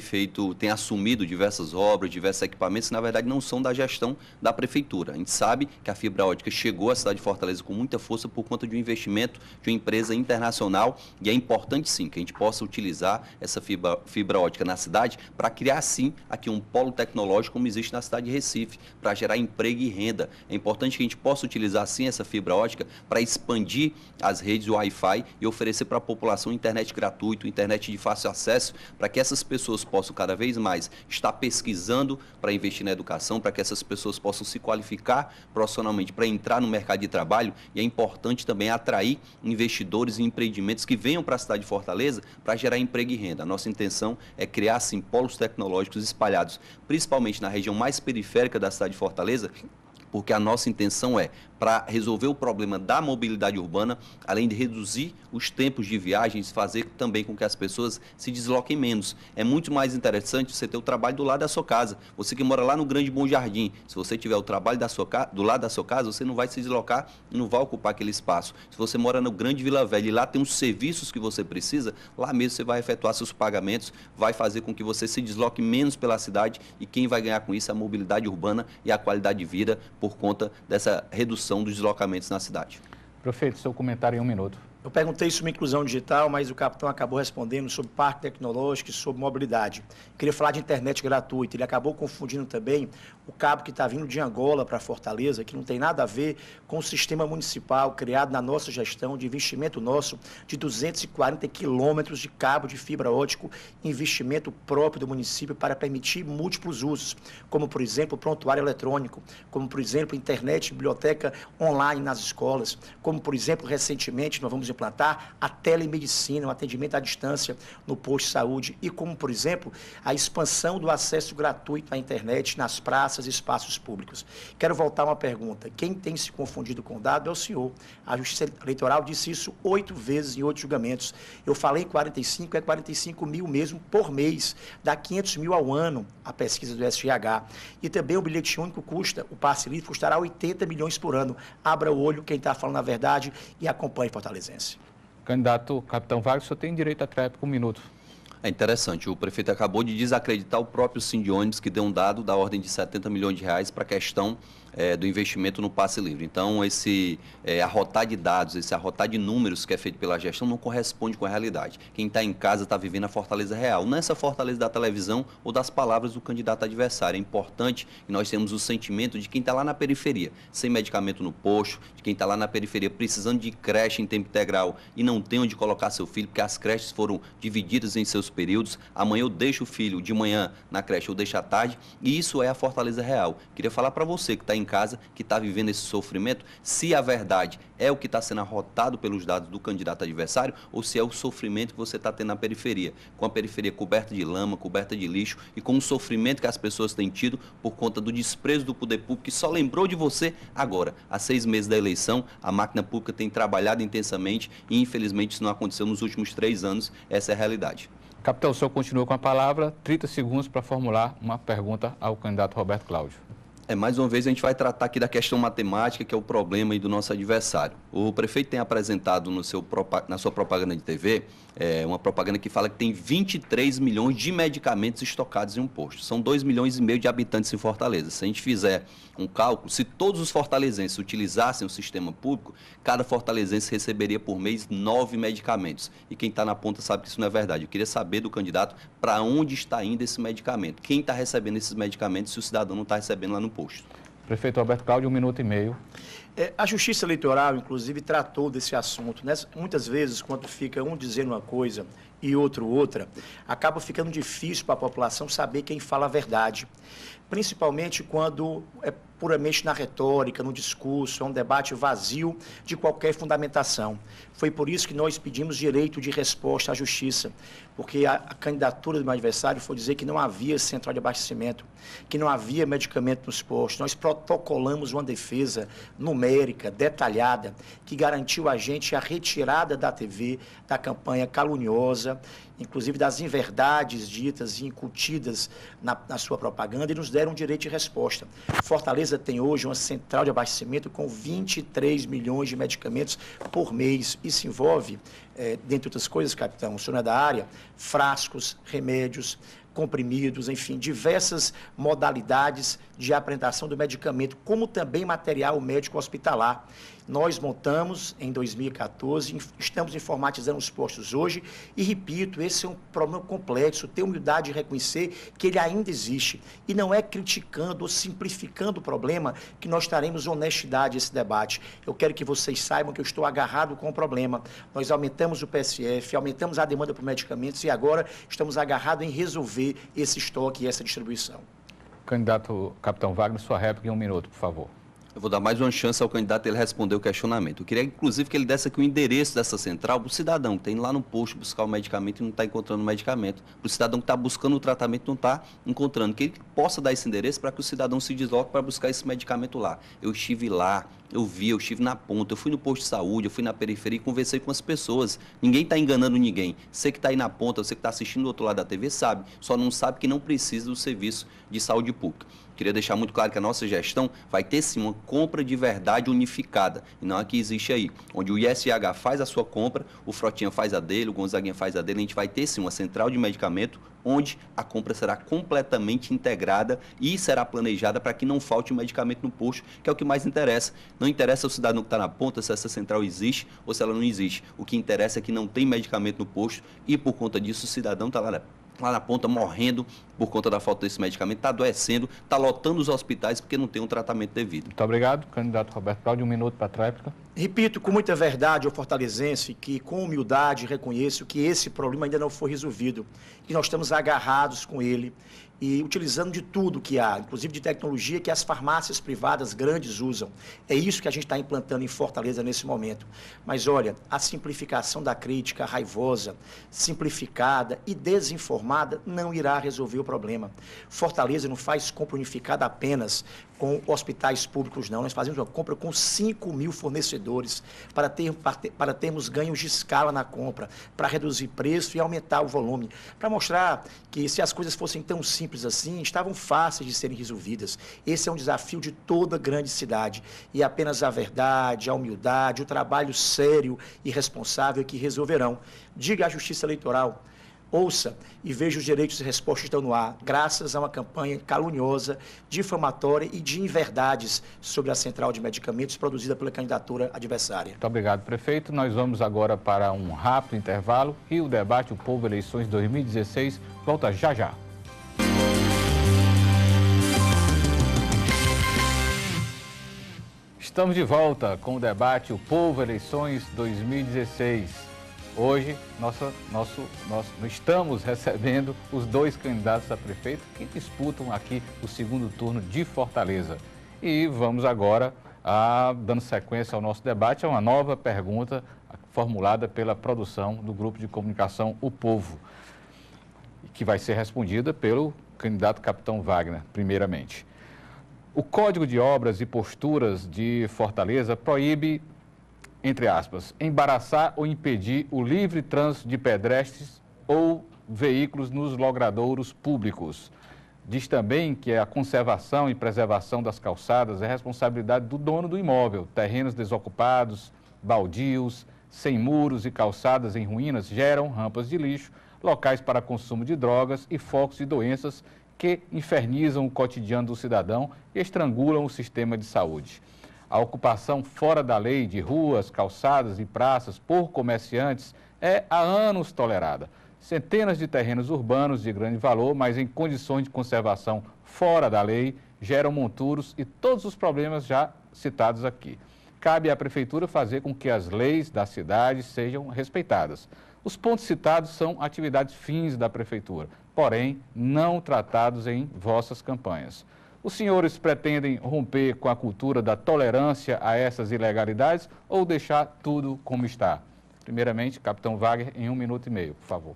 tem assumido diversas obras, diversos equipamentos que na verdade não são da gestão da prefeitura. A gente sabe que a fibra ótica chegou à cidade de Fortaleza com muita força por conta de um investimento de uma empresa internacional e é importante sim que a gente possa utilizar essa fibra ótica na cidade para criar sim aqui um polo tecnológico como existe na cidade de Recife, para gerar emprego e renda. É importante que a gente possa utilizar sim essa fibra ótica para expandir as redes Wi-Fi e oferecer para a população internet gratuito, internet de fácil acesso, para que essas pessoas possam cada vez mais estar pesquisando para investir na educação, para que essas pessoas possam se qualificar profissionalmente para entrar no mercado de trabalho. E é importante também atrair investidores e empreendimentos que venham para a cidade de Fortaleza para gerar emprego e renda. A nossa intenção é criar, sim, polos tecnológicos espalhados, principalmente na região mais periférica da cidade de Fortaleza, porque a nossa intenção é, para resolver o problema da mobilidade urbana, além de reduzir os tempos de viagens, fazer também com que as pessoas se desloquem menos. É muito mais interessante você ter o trabalho do lado da sua casa. Você que mora lá no Grande Bom Jardim, se você tiver o trabalho do lado da sua casa, você não vai se deslocar e não vai ocupar aquele espaço. Se você mora no Grande Vila Velha e lá tem os serviços que você precisa, lá mesmo você vai efetuar seus pagamentos, vai fazer com que você se desloque menos pela cidade e quem vai ganhar com isso é a mobilidade urbana e a qualidade de vida por conta dessa redução dos deslocamentos na cidade. Prefeito, seu comentário em 1 minuto. Eu perguntei sobre inclusão digital, mas o capitão acabou respondendo sobre parque tecnológico e sobre mobilidade. Eu queria falar de internet gratuita. Ele acabou confundindo também o cabo que está vindo de Angola para Fortaleza, que não tem nada a ver com o sistema municipal criado na nossa gestão de investimento nosso de 240 quilômetros de cabo de fibra ótica, investimento próprio do município para permitir múltiplos usos, como, por exemplo, prontuário eletrônico, como, por exemplo, internet, biblioteca online nas escolas, como, por exemplo, recentemente nós vamos implantar a telemedicina, o atendimento à distância no posto de saúde e como, por exemplo, a expansão do acesso gratuito à internet nas praças e espaços públicos. Quero voltar a uma pergunta. Quem tem se confundido com o dado é o senhor. A Justiça Eleitoral disse isso 8 vezes em 8 julgamentos. Eu falei 45, é 45 mil mesmo por mês, dá 500 mil ao ano a pesquisa do SGH. E também o bilhete único custa, o passe livre custará 80 milhões por ano. Abra o olho quem está falando a verdade e acompanhe Fortalezense. Candidato Capitão Wagner, o senhor tem direito a tréplica 1 minuto. É interessante, o prefeito acabou de desacreditar o próprio Sindiônibus, que deu um dado da ordem de 70 milhões de reais para a questão do investimento no passe livre. Então, esse arrotar de dados, esse arrotar de números que é feito pela gestão não corresponde com a realidade. Quem está em casa está vivendo a Fortaleza real, não é essa Fortaleza da televisão ou das palavras do candidato adversário. É importante que nós temos o sentimento de quem está lá na periferia, sem medicamento no posto, de quem está lá na periferia precisando de creche em tempo integral e não tem onde colocar seu filho, porque as creches foram divididas em seus períodos. Amanhã eu deixo o filho de manhã na creche, eu deixo à tarde, e isso é a Fortaleza real. Queria falar para você que está em em casa que está vivendo esse sofrimento, se a verdade é o que está sendo arrotado pelos dados do candidato adversário ou se é o sofrimento que você está tendo na periferia, com a periferia coberta de lama, coberta de lixo e com o sofrimento que as pessoas têm tido por conta do desprezo do poder público que só lembrou de você agora. Há 6 meses da eleição, a máquina pública tem trabalhado intensamente e infelizmente isso não aconteceu nos últimos 3 anos, essa é a realidade. Capitão, o senhor continua com a palavra, 30 segundos para formular uma pergunta ao candidato Roberto Cláudio. Mais uma vez a gente vai tratar aqui da questão matemática, que é o problema aí do nosso adversário. O prefeito tem apresentado na sua propaganda de TV, uma propaganda que fala que tem 23 milhões de medicamentos estocados em um posto. São 2,5 milhões de habitantes em Fortaleza. Se a gente fizer um cálculo, se todos os fortalezenses utilizassem o sistema público, cada fortalezense receberia por mês 9 medicamentos. E quem está na ponta sabe que isso não é verdade. Eu queria saber do candidato para onde está indo esse medicamento. Quem está recebendo esses medicamentos se o cidadão não está recebendo lá no posto. Prefeito Roberto Cláudio, 1 minuto e meio. A Justiça Eleitoral, inclusive, tratou desse assunto, né? Muitas vezes, quando fica um dizendo uma coisa e outro outra, acaba ficando difícil para a população saber quem fala a verdade. Principalmente quando é puramente na retórica, no discurso, é um debate vazio de qualquer fundamentação. Foi por isso que nós pedimos direito de resposta à Justiça, porque a candidatura do meu adversário foi dizer que não havia central de abastecimento, que não havia medicamento nos postos. Nós protocolamos uma defesa numérica, detalhada, que garantiu a gente a retirada da TV da campanha caluniosa, inclusive das inverdades ditas e incutidas na sua propaganda, e nos deram direito de resposta. Fortaleza tem hoje uma central de abastecimento com 23 milhões de medicamentos por mês. Isso envolve, dentre outras coisas, capitão, o senhor é da área, frascos, remédios, comprimidos, enfim, diversas modalidades de apresentação do medicamento, como também material médico hospitalar. Nós montamos em 2014, estamos informatizando os postos hoje e, repito, esse é um problema complexo, ter humildade de reconhecer que ele ainda existe. E não é criticando ou simplificando o problema que nós traremos honestidade a esse debate. Eu quero que vocês saibam que eu estou agarrado com o problema. Nós aumentamos o PSF, aumentamos a demanda por medicamentos e agora estamos agarrados em resolver esse estoque e essa distribuição. Candidato Capitão Wagner, sua réplica em 1 minuto, por favor. Eu vou dar mais uma chance ao candidato ele responder o questionamento. Eu queria, inclusive, que ele desse aqui o endereço dessa central para o cidadão que está indo lá no posto buscar o medicamento e não está encontrando o medicamento. Para o cidadão que está buscando o tratamento e não está encontrando. Que ele possa dar esse endereço para que o cidadão se desloque para buscar esse medicamento lá. Eu estive lá, eu estive na ponta, eu fui no posto de saúde, eu fui na periferia e conversei com as pessoas. Ninguém está enganando ninguém. Você que está aí na ponta, você que está assistindo do outro lado da TV, sabe. Só não sabe que não precisa do serviço de saúde pública. Queria deixar muito claro que a nossa gestão vai ter sim uma compra de verdade unificada, e não a que existe aí, onde o ISH faz a sua compra, o Frotinha faz a dele, o Gonzaguinha faz a dele, a gente vai ter sim uma central de medicamento, onde a compra será completamente integrada e será planejada para que não falte o medicamento no posto, que é o que mais interessa. Não interessa o cidadão que está na ponta se essa central existe ou se ela não existe. O que interessa é que não tem medicamento no posto e, por conta disso, o cidadão está lá na ponta morrendo por conta da falta desse medicamento, está adoecendo, está lotando os hospitais porque não tem um tratamento devido. Muito obrigado. Candidato Roberto Cláudio, 1 minuto para a réplica. Repito com muita verdade ao fortalezense que, com humildade, reconheço que esse problema ainda não foi resolvido, que nós estamos agarrados com ele e utilizando de tudo que há, inclusive de tecnologia que as farmácias privadas grandes usam. É isso que a gente está implantando em Fortaleza nesse momento. Mas olha, a simplificação da crítica raivosa, simplificada e desinformada não irá resolver o problema. Fortaleza não faz compra unificada apenas com hospitais públicos, não. Nós fazemos uma compra com 5 mil fornecedores para termos ganhos de escala na compra, para reduzir preço e aumentar o volume, para mostrar que se as coisas fossem tão simples assim, estavam fáceis de serem resolvidas. Esse é um desafio de toda grande cidade e apenas a verdade, a humildade, o trabalho sério e responsável que resolverão. Diga à Justiça Eleitoral, ouça e veja os direitos de resposta que estão no ar, graças a uma campanha caluniosa, difamatória e de inverdades sobre a central de medicamentos produzida pela candidatura adversária. Muito obrigado, prefeito. Nós vamos agora para um rápido intervalo e o debate O Povo Eleições 2016 volta já já. Estamos de volta com o debate O Povo Eleições 2016. Hoje, nós estamos recebendo os 2 candidatos a prefeito que disputam aqui o segundo turno de Fortaleza. E vamos agora, dando sequência ao nosso debate, a uma nova pergunta formulada pela produção do Grupo de Comunicação O Povo, que vai ser respondida pelo candidato Capitão Wagner, primeiramente. O Código de Obras e Posturas de Fortaleza proíbe, entre aspas, embaraçar ou impedir o livre trânsito de pedestres ou veículos nos logradouros públicos. Diz também que a conservação e preservação das calçadas é responsabilidade do dono do imóvel. Terrenos desocupados, baldios, sem muros e calçadas em ruínas geram rampas de lixo, locais para consumo de drogas e focos de doenças que infernizam o cotidiano do cidadão e estrangulam o sistema de saúde. A ocupação fora da lei de ruas, calçadas e praças por comerciantes é há anos tolerada. Centenas de terrenos urbanos de grande valor, mas em condições de conservação fora da lei, geram monturos e todos os problemas já citados aqui. Cabe à Prefeitura fazer com que as leis da cidade sejam respeitadas. Os pontos citados são atividades fins da Prefeitura, porém não tratados em vossas campanhas. Os senhores pretendem romper com a cultura da tolerância a essas ilegalidades ou deixar tudo como está? Primeiramente, Capitão Wagner, em 1 minuto e meio, por favor.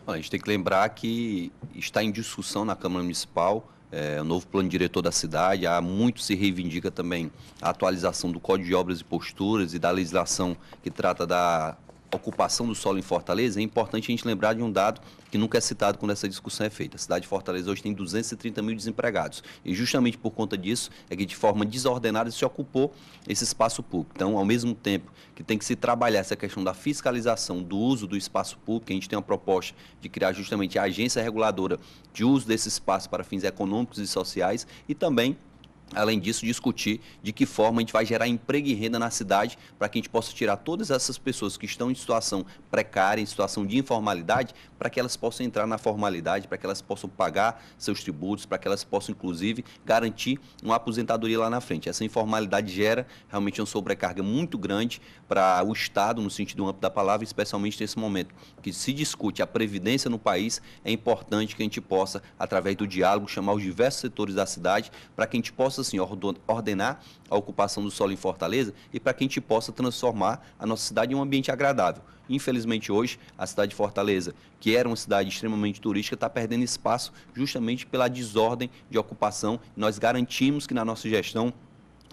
A gente tem que lembrar que está em discussão na Câmara Municipal o novo plano diretor da cidade. Há muito se reivindica também a atualização do Código de Obras e Posturas e da legislação que trata da ocupação do solo em Fortaleza. É importante a gente lembrar de um dado que nunca é citado quando essa discussão é feita. A cidade de Fortaleza hoje tem 230 mil desempregados e justamente por conta disso é que de forma desordenada se ocupou esse espaço público. Então, ao mesmo tempo que tem que se trabalhar essa questão da fiscalização do uso do espaço público, a gente tem uma proposta de criar justamente a agência reguladora de uso desse espaço para fins econômicos e sociais e também, além disso, discutir de que forma a gente vai gerar emprego e renda na cidade para que a gente possa tirar todas essas pessoas que estão em situação precária, em situação de informalidade, para que elas possam entrar na formalidade, para que elas possam pagar seus tributos, para que elas possam, inclusive, garantir uma aposentadoria lá na frente. Essa informalidade gera realmente uma sobrecarga muito grande para o Estado, no sentido amplo da palavra, especialmente nesse momento que se discute a previdência no país. É importante que a gente possa, através do diálogo, chamar os diversos setores da cidade para que a gente possa assim, ordenar a ocupação do solo em Fortaleza e para que a gente possa transformar a nossa cidade em um ambiente agradável. Infelizmente, hoje, a cidade de Fortaleza, que era uma cidade extremamente turística, está perdendo espaço justamente pela desordem de ocupação. Nós garantimos que na nossa gestão,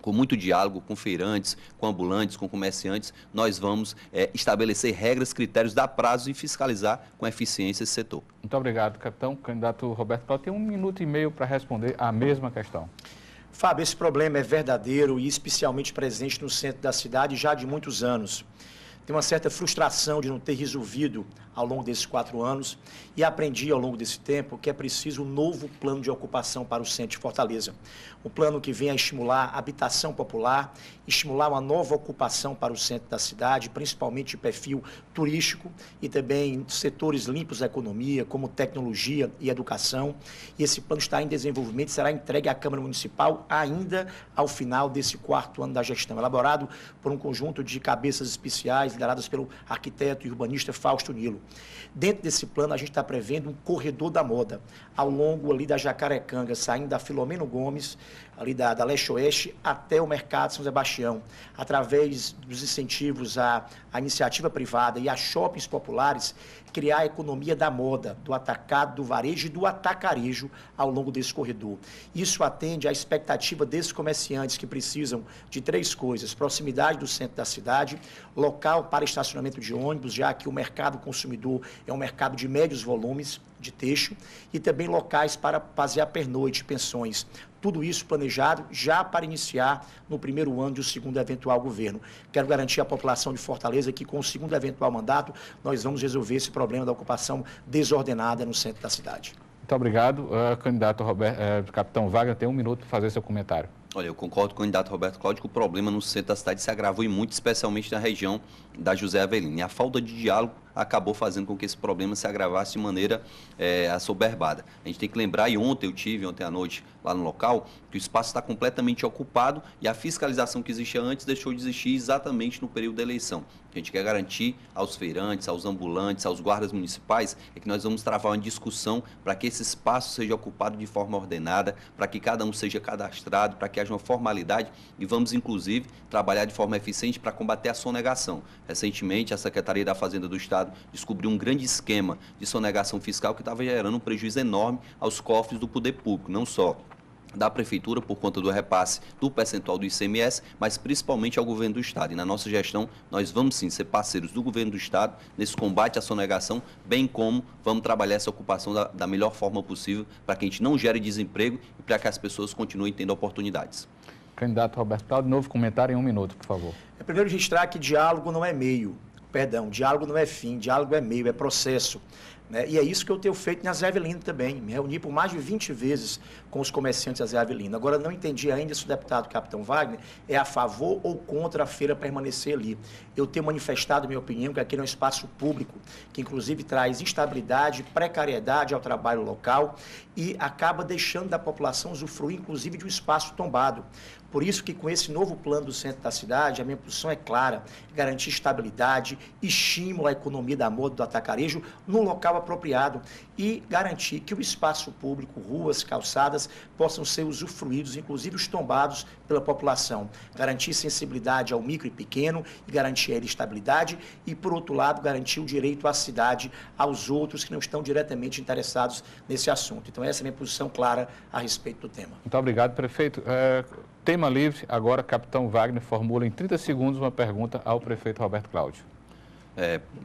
com muito diálogo com feirantes, com ambulantes, com comerciantes, nós vamos estabelecer regras, critérios, dar prazo e fiscalizar com eficiência esse setor. Muito obrigado, capitão. O candidato Roberto Cláudio tem 1 minuto e meio para responder a mesma questão. Fábio, esse problema é verdadeiro e especialmente presente no centro da cidade já de muitos anos. Tem uma certa frustração de não ter resolvido ao longo desses 4 anos e aprendi ao longo desse tempo que é preciso um novo plano de ocupação para o centro de Fortaleza. Um plano que venha a estimular a habitação popular, estimular uma nova ocupação para o centro da cidade, principalmente de perfil turístico e também setores limpos da economia, como tecnologia e educação. E esse plano está em desenvolvimento e será entregue à Câmara Municipal ainda ao final desse 4º ano da gestão, elaborado por um conjunto de cabeças especiais lideradas pelo arquiteto e urbanista Fausto Nilo. Dentro desse plano, a gente está prevendo um corredor da moda, ao longo ali da Jacarecanga, saindo da Filomeno Gomes, ali da Leste-Oeste, até o Mercado São Sebastião, através dos incentivos à iniciativa privada e a shoppings populares, criar a economia da moda, do atacado, do varejo e do atacarejo ao longo desse corredor. Isso atende à expectativa desses comerciantes que precisam de 3 coisas: proximidade do centro da cidade, local para estacionamento de ônibus, já que o mercado consumidor é um mercado de médios volumes de texto, e também locais para fazer a pernoite, pensões. Tudo isso planejado já para iniciar no 1º ano do 2º eventual governo. Quero garantir à população de Fortaleza que com o 2º eventual mandato nós vamos resolver esse problema da ocupação desordenada no centro da cidade. Muito obrigado. Candidato Capitão Wagner, tem 1 minuto para fazer seu comentário. Olha, eu concordo com o candidato Roberto Cláudio que o problema no centro da cidade se agravou e muito, especialmente na região da José Avelino. E a falta de diálogo acabou fazendo com que esse problema se agravasse de maneira assoberbada. A gente tem que lembrar, e ontem à noite, lá no local, que o espaço está completamente ocupado e a fiscalização que existia antes deixou de existir exatamente no período da eleição. A gente quer garantir aos feirantes, aos ambulantes, aos guardas municipais, é que nós vamos travar uma discussão para que esse espaço seja ocupado de forma ordenada, para que cada um seja cadastrado, para que que haja uma formalidade e vamos, inclusive, trabalhar de forma eficiente para combater a sonegação. Recentemente, a Secretaria da Fazenda do Estado descobriu um grande esquema de sonegação fiscal que estava gerando um prejuízo enorme aos cofres do poder público, não só da Prefeitura por conta do repasse do percentual do ICMS, mas principalmente ao governo do Estado. E na nossa gestão, nós vamos sim ser parceiros do governo do Estado nesse combate à sonegação, bem como vamos trabalhar essa ocupação da melhor forma possível para que a gente não gere desemprego e para que as pessoas continuem tendo oportunidades. Candidato Roberto Cláudio, novo comentário em 1 minuto, por favor. Primeiro registrar que diálogo não é meio, diálogo não é fim, diálogo é meio, é processo. E é isso que eu tenho feito na Zé Avelino também. Me reuni por mais de 20 vezes com os comerciantes da Zé Avelino. Agora, não entendi ainda se o deputado Capitão Wagner é a favor ou contra a feira permanecer ali. Eu tenho manifestado minha opinião que aquele é um espaço público, que inclusive traz instabilidade, precariedade ao trabalho local e acaba deixando da população usufruir, inclusive, de um espaço tombado. Por isso que com esse novo plano do centro da cidade, a minha posição é clara, garantir estabilidade, estímulo à economia da moda do atacarejo no local apropriado e garantir que o espaço público, ruas, calçadas, possam ser usufruídos, inclusive os tombados pela população. Garantir sensibilidade ao micro e pequeno e garantir a estabilidade e, por outro lado, garantir o direito à cidade aos outros que não estão diretamente interessados nesse assunto. Então, essa é a minha posição clara a respeito do tema. Muito obrigado, prefeito. Tema livre, agora, Capitão Wagner formula em 30 segundos uma pergunta ao prefeito Roberto Cláudio.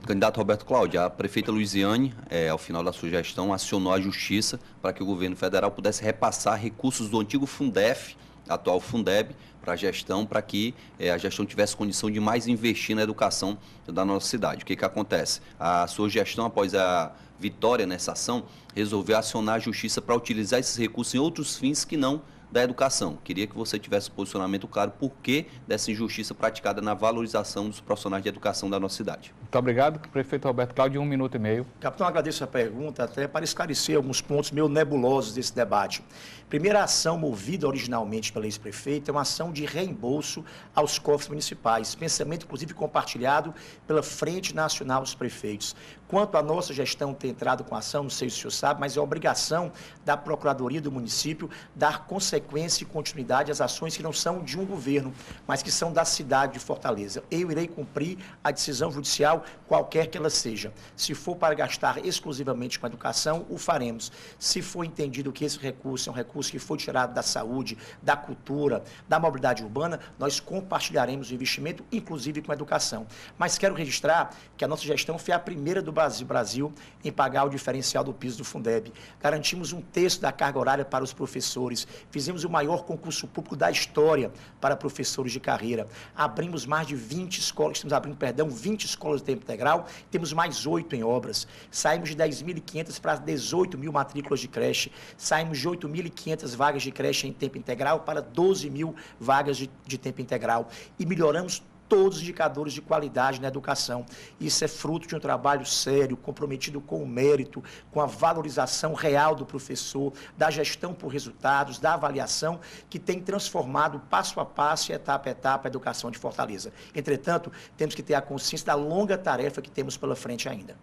Candidato Roberto Cláudio, a prefeita Luiziane, ao final da sua gestão, acionou a Justiça para que o governo federal pudesse repassar recursos do antigo Fundef, atual Fundeb, para a gestão, para que a gestão tivesse condição de mais investir na educação da nossa cidade. O que acontece? A sua gestão, após a vitória nessa ação, resolveu acionar a Justiça para utilizar esses recursos em outros fins que não da educação. Queria que você tivesse posicionamento claro por que dessa injustiça praticada na valorização dos profissionais de educação da nossa cidade. Muito obrigado, prefeito Roberto Cláudio, 1 minuto e meio. Capitão, agradeço a pergunta até para esclarecer alguns pontos meio nebulosos desse debate. Primeira ação movida originalmente pela ex-prefeita é uma ação de reembolso aos cofres municipais, pensamento inclusive compartilhado pela Frente Nacional dos Prefeitos. Quanto à nossa gestão ter entrado com a ação, não sei se o senhor sabe, mas é obrigação da Procuradoria do município dar consequência e continuidade às ações que não são de um governo, mas que são da cidade de Fortaleza. Eu irei cumprir a decisão judicial, qualquer que ela seja. Se for para gastar exclusivamente com a educação, o faremos. Se for entendido que esse recurso é um recurso que foi tirado da saúde, da cultura, da mobilidade urbana, nós compartilharemos o investimento, inclusive com a educação. Mas quero registrar que a nossa gestão foi a primeira do Brasil em pagar o diferencial do piso do Fundeb. Garantimos 1/3 da carga horária para os professores. Fizemos o maior concurso público da história para professores de carreira. Abrimos mais de 20 escolas, estamos abrindo, 20 escolas de tempo integral, temos mais 8 em obras. Saímos de 10.500 para 18.000 matrículas de creche. Saímos de 8.500 vagas de creche em tempo integral para 12.000 vagas de tempo integral. E melhoramos todos os indicadores de qualidade na educação. Isso é fruto de um trabalho sério, comprometido com o mérito, com a valorização real do professor, da gestão por resultados, da avaliação, que tem transformado passo a passo e etapa a etapa a educação de Fortaleza. Entretanto, temos que ter a consciência da longa tarefa que temos pela frente ainda.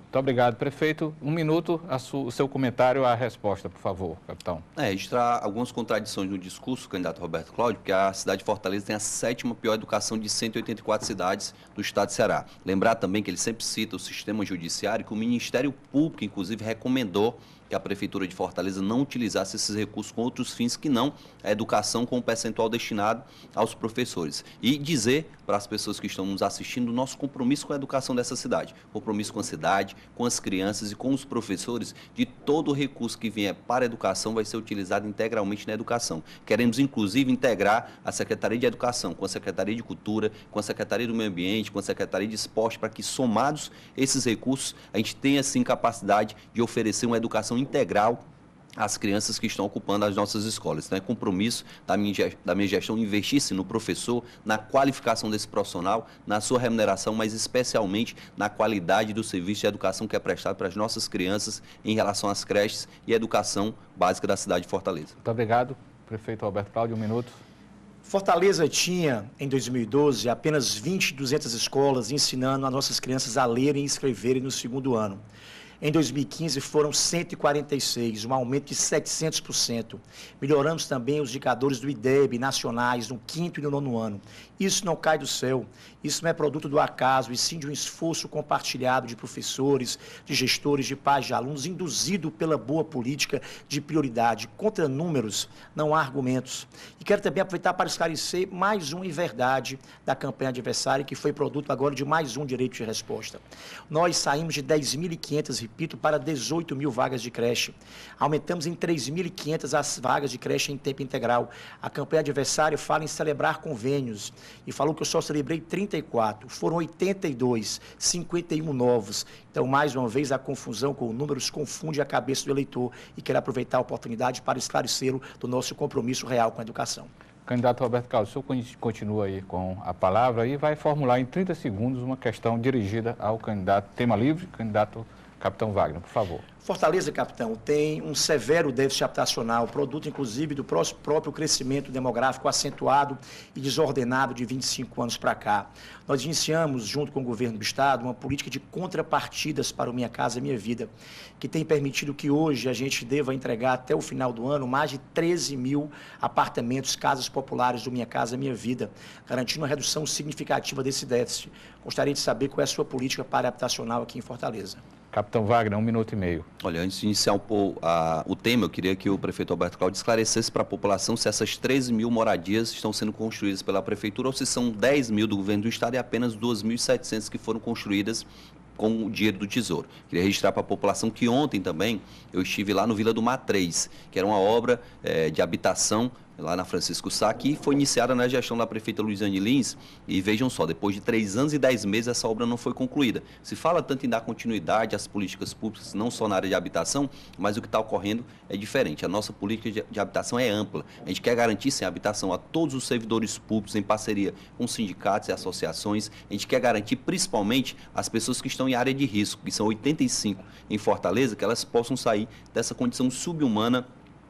Muito obrigado, prefeito. 1 minuto, o seu comentário, a resposta, por favor, capitão. Registrar algumas contradições no discurso, candidato Roberto Cláudio, porque a cidade de Fortaleza tem a 7ª pior educação de 184 cidades do estado de Ceará. Lembrar também que ele sempre cita o sistema judiciário, que o Ministério Público, inclusive, recomendou que a Prefeitura de Fortaleza não utilizasse esses recursos com outros fins que não a educação com o percentual destinado aos professores. E dizer para as pessoas que estão nos assistindo o nosso compromisso com a educação dessa cidade, compromisso com a cidade, com as crianças e com os professores, de todo o recurso que vier para a educação vai ser utilizado integralmente na educação. Queremos, inclusive, integrar a Secretaria de Educação com a Secretaria de Cultura, com a Secretaria do Meio Ambiente, com a Secretaria de Esporte, para que, somados esses recursos, a gente tenha, sim, capacidade de oferecer uma educação integral às crianças que estão ocupando as nossas escolas. Então, é compromisso da minha gestão investir-se no professor, na qualificação desse profissional, na sua remuneração, mas especialmente na qualidade do serviço de educação que é prestado para as nossas crianças em relação às creches e educação básica da cidade de Fortaleza. Muito obrigado, prefeito Roberto Cláudio, 1 minuto. Fortaleza tinha, em 2012, apenas 200 escolas ensinando as nossas crianças a lerem e escreverem no 2º ano. Em 2015 foram 146, um aumento de 700%. Melhoramos também os indicadores do IDEB nacionais no 5º e no 9º ano. Isso não cai do céu, isso não é produto do acaso, e sim de um esforço compartilhado de professores, de gestores, de pais, de alunos, induzido pela boa política de prioridade. Contra números, não há argumentos. E quero também aproveitar para esclarecer mais uma inverdade da campanha adversária, que foi produto agora de mais um direito de resposta. Nós saímos de 10.500, repito, para 18 mil vagas de creche. Aumentamos em 3.500 as vagas de creche em tempo integral. A campanha adversária fala em celebrar convênios e falou que eu só celebrei 34. Foram 82, 51 novos. Então, mais uma vez, a confusão com números confunde a cabeça do eleitor e quero aproveitar a oportunidade para esclarecê-lo do nosso compromisso real com a educação. Candidato Roberto Carlos, o senhor continua aí com a palavra e vai formular em 30 segundos uma questão dirigida ao candidato tema livre, candidato Capitão Wagner, por favor. Fortaleza, capitão, tem um severo déficit habitacional, produto inclusive do próprio crescimento demográfico acentuado e desordenado de 25 anos para cá. Nós iniciamos, junto com o governo do Estado, uma política de contrapartidas para o Minha Casa Minha Vida, que tem permitido que hoje a gente deva entregar até o final do ano mais de 13 mil apartamentos, casas populares do Minha Casa Minha Vida, garantindo uma redução significativa desse déficit. Gostaria de saber qual é a sua política para habitacional aqui em Fortaleza. Capitão Wagner, 1 minuto e meio. Olha, antes de iniciar o tema, eu queria que o prefeito Alberto Cláudio esclarecesse para a população se essas 13 mil moradias estão sendo construídas pela prefeitura ou se são 10 mil do governo do estado e apenas 2.700 que foram construídas com o dinheiro do Tesouro. Queria registrar para a população que ontem também eu estive lá no Vila do Mar 3, que era uma obra de habitação lá na Francisco Sá, que foi iniciada na gestão da prefeita Luiziane Lins, e vejam só, depois de 3 anos e 10 meses essa obra não foi concluída. Se fala tanto em dar continuidade às políticas públicas, não só na área de habitação, mas o que está ocorrendo é diferente. A nossa política de habitação é ampla. A gente quer garantir sem habitação a todos os servidores públicos em parceria com sindicatos e associações. A gente quer garantir principalmente as pessoas que estão em área de risco, que são 85 em Fortaleza, que elas possam sair dessa condição subhumana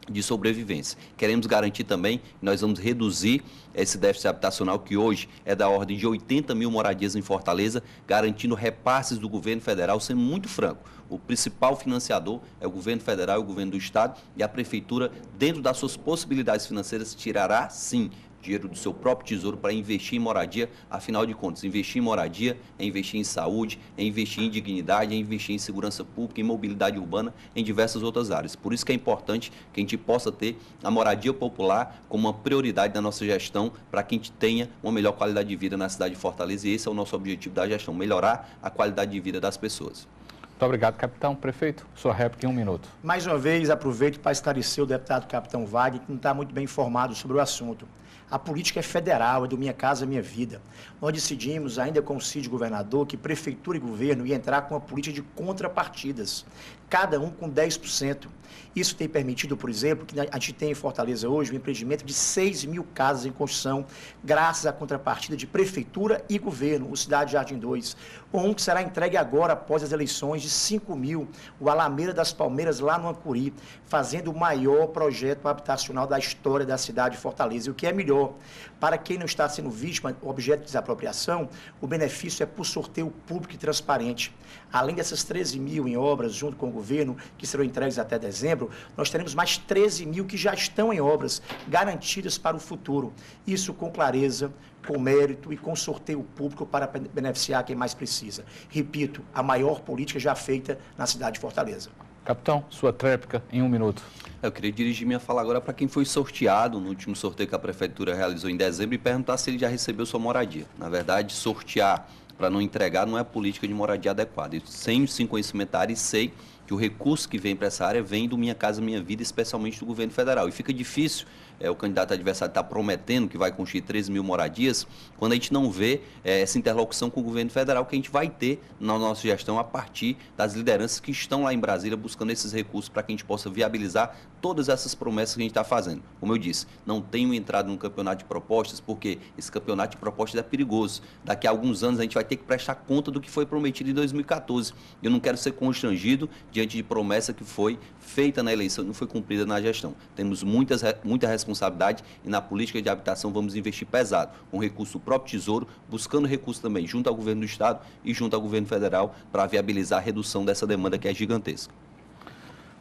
de sobrevivência. Queremos garantir também que nós vamos reduzir esse déficit habitacional que hoje é da ordem de 80 mil moradias em Fortaleza, garantindo repasses do governo federal, sendo muito franco. O principal financiador é o governo federal e o governo do estado, e a prefeitura, dentro das suas possibilidades financeiras, tirará sim dinheiro do seu próprio tesouro para investir em moradia. Afinal de contas, investir em moradia é investir em saúde, é investir em dignidade, é investir em segurança pública, em mobilidade urbana, em diversas outras áreas. Por isso que é importante que a gente possa ter a moradia popular como uma prioridade da nossa gestão para que a gente tenha uma melhor qualidade de vida na cidade de Fortaleza, e esse é o nosso objetivo da gestão, melhorar a qualidade de vida das pessoas. Muito obrigado, capitão. Prefeito, sua réplica em 1 minuto. Mais uma vez, aproveito para esclarecer o deputado Capitão Wagner, que não está muito bem informado sobre o assunto. A política é federal, é do Minha Casa Minha Vida. Nós decidimos, ainda com o Cid governador, que prefeitura e governo ia entrar com uma política de contrapartidas, cada um com 10%. Isso tem permitido, por exemplo, que a gente tem em Fortaleza hoje um empreendimento de 6 mil casas em construção, graças à contrapartida de prefeitura e governo, o Cidade Jardim 2. Um que será entregue agora, após as eleições, de 5 mil, o Alameda das Palmeiras, lá no Ancuri, fazendo o maior projeto habitacional da história da cidade de Fortaleza. E o que é melhor, para quem não está sendo vítima, objeto de desapropriação, o benefício é por sorteio público e transparente. Além dessas 13 mil em obras, junto com o governo, que serão entregues até dezembro, nós teremos mais 13 mil que já estão em obras, garantidas para o futuro. Isso com clareza, com mérito e com sorteio público para beneficiar quem mais precisa. Repito, a maior política já feita na cidade de Fortaleza. Capitão, sua tréplica em 1 minuto. Eu queria dirigir minha fala agora para quem foi sorteado no último sorteio que a prefeitura realizou em dezembro e perguntar se ele já recebeu sua moradia. Na verdade, sortear para não entregar não é a política de moradia adequada. Eu sem conhecimento da área e sei que o recurso que vem para essa área vem do Minha Casa Minha Vida, especialmente do governo federal. E fica difícil o candidato adversário está prometendo que vai construir 13 mil moradias, quando a gente não vê essa interlocução com o governo federal que a gente vai ter na nossa gestão a partir das lideranças que estão lá em Brasília buscando esses recursos para que a gente possa viabilizar todas essas promessas que a gente está fazendo. Como eu disse, não tenho entrado num campeonato de propostas, porque esse campeonato de propostas é perigoso. Daqui a alguns anos a gente vai ter que prestar conta do que foi prometido em 2014. Eu não quero ser constrangido diante de promessa que foi feita na eleição e não foi cumprida na gestão. Temos muita responsabilidade responsabilidade e na política de habitação vamos investir pesado, com recurso do próprio Tesouro, buscando recurso também junto ao governo do Estado e junto ao governo federal para viabilizar a redução dessa demanda que é gigantesca.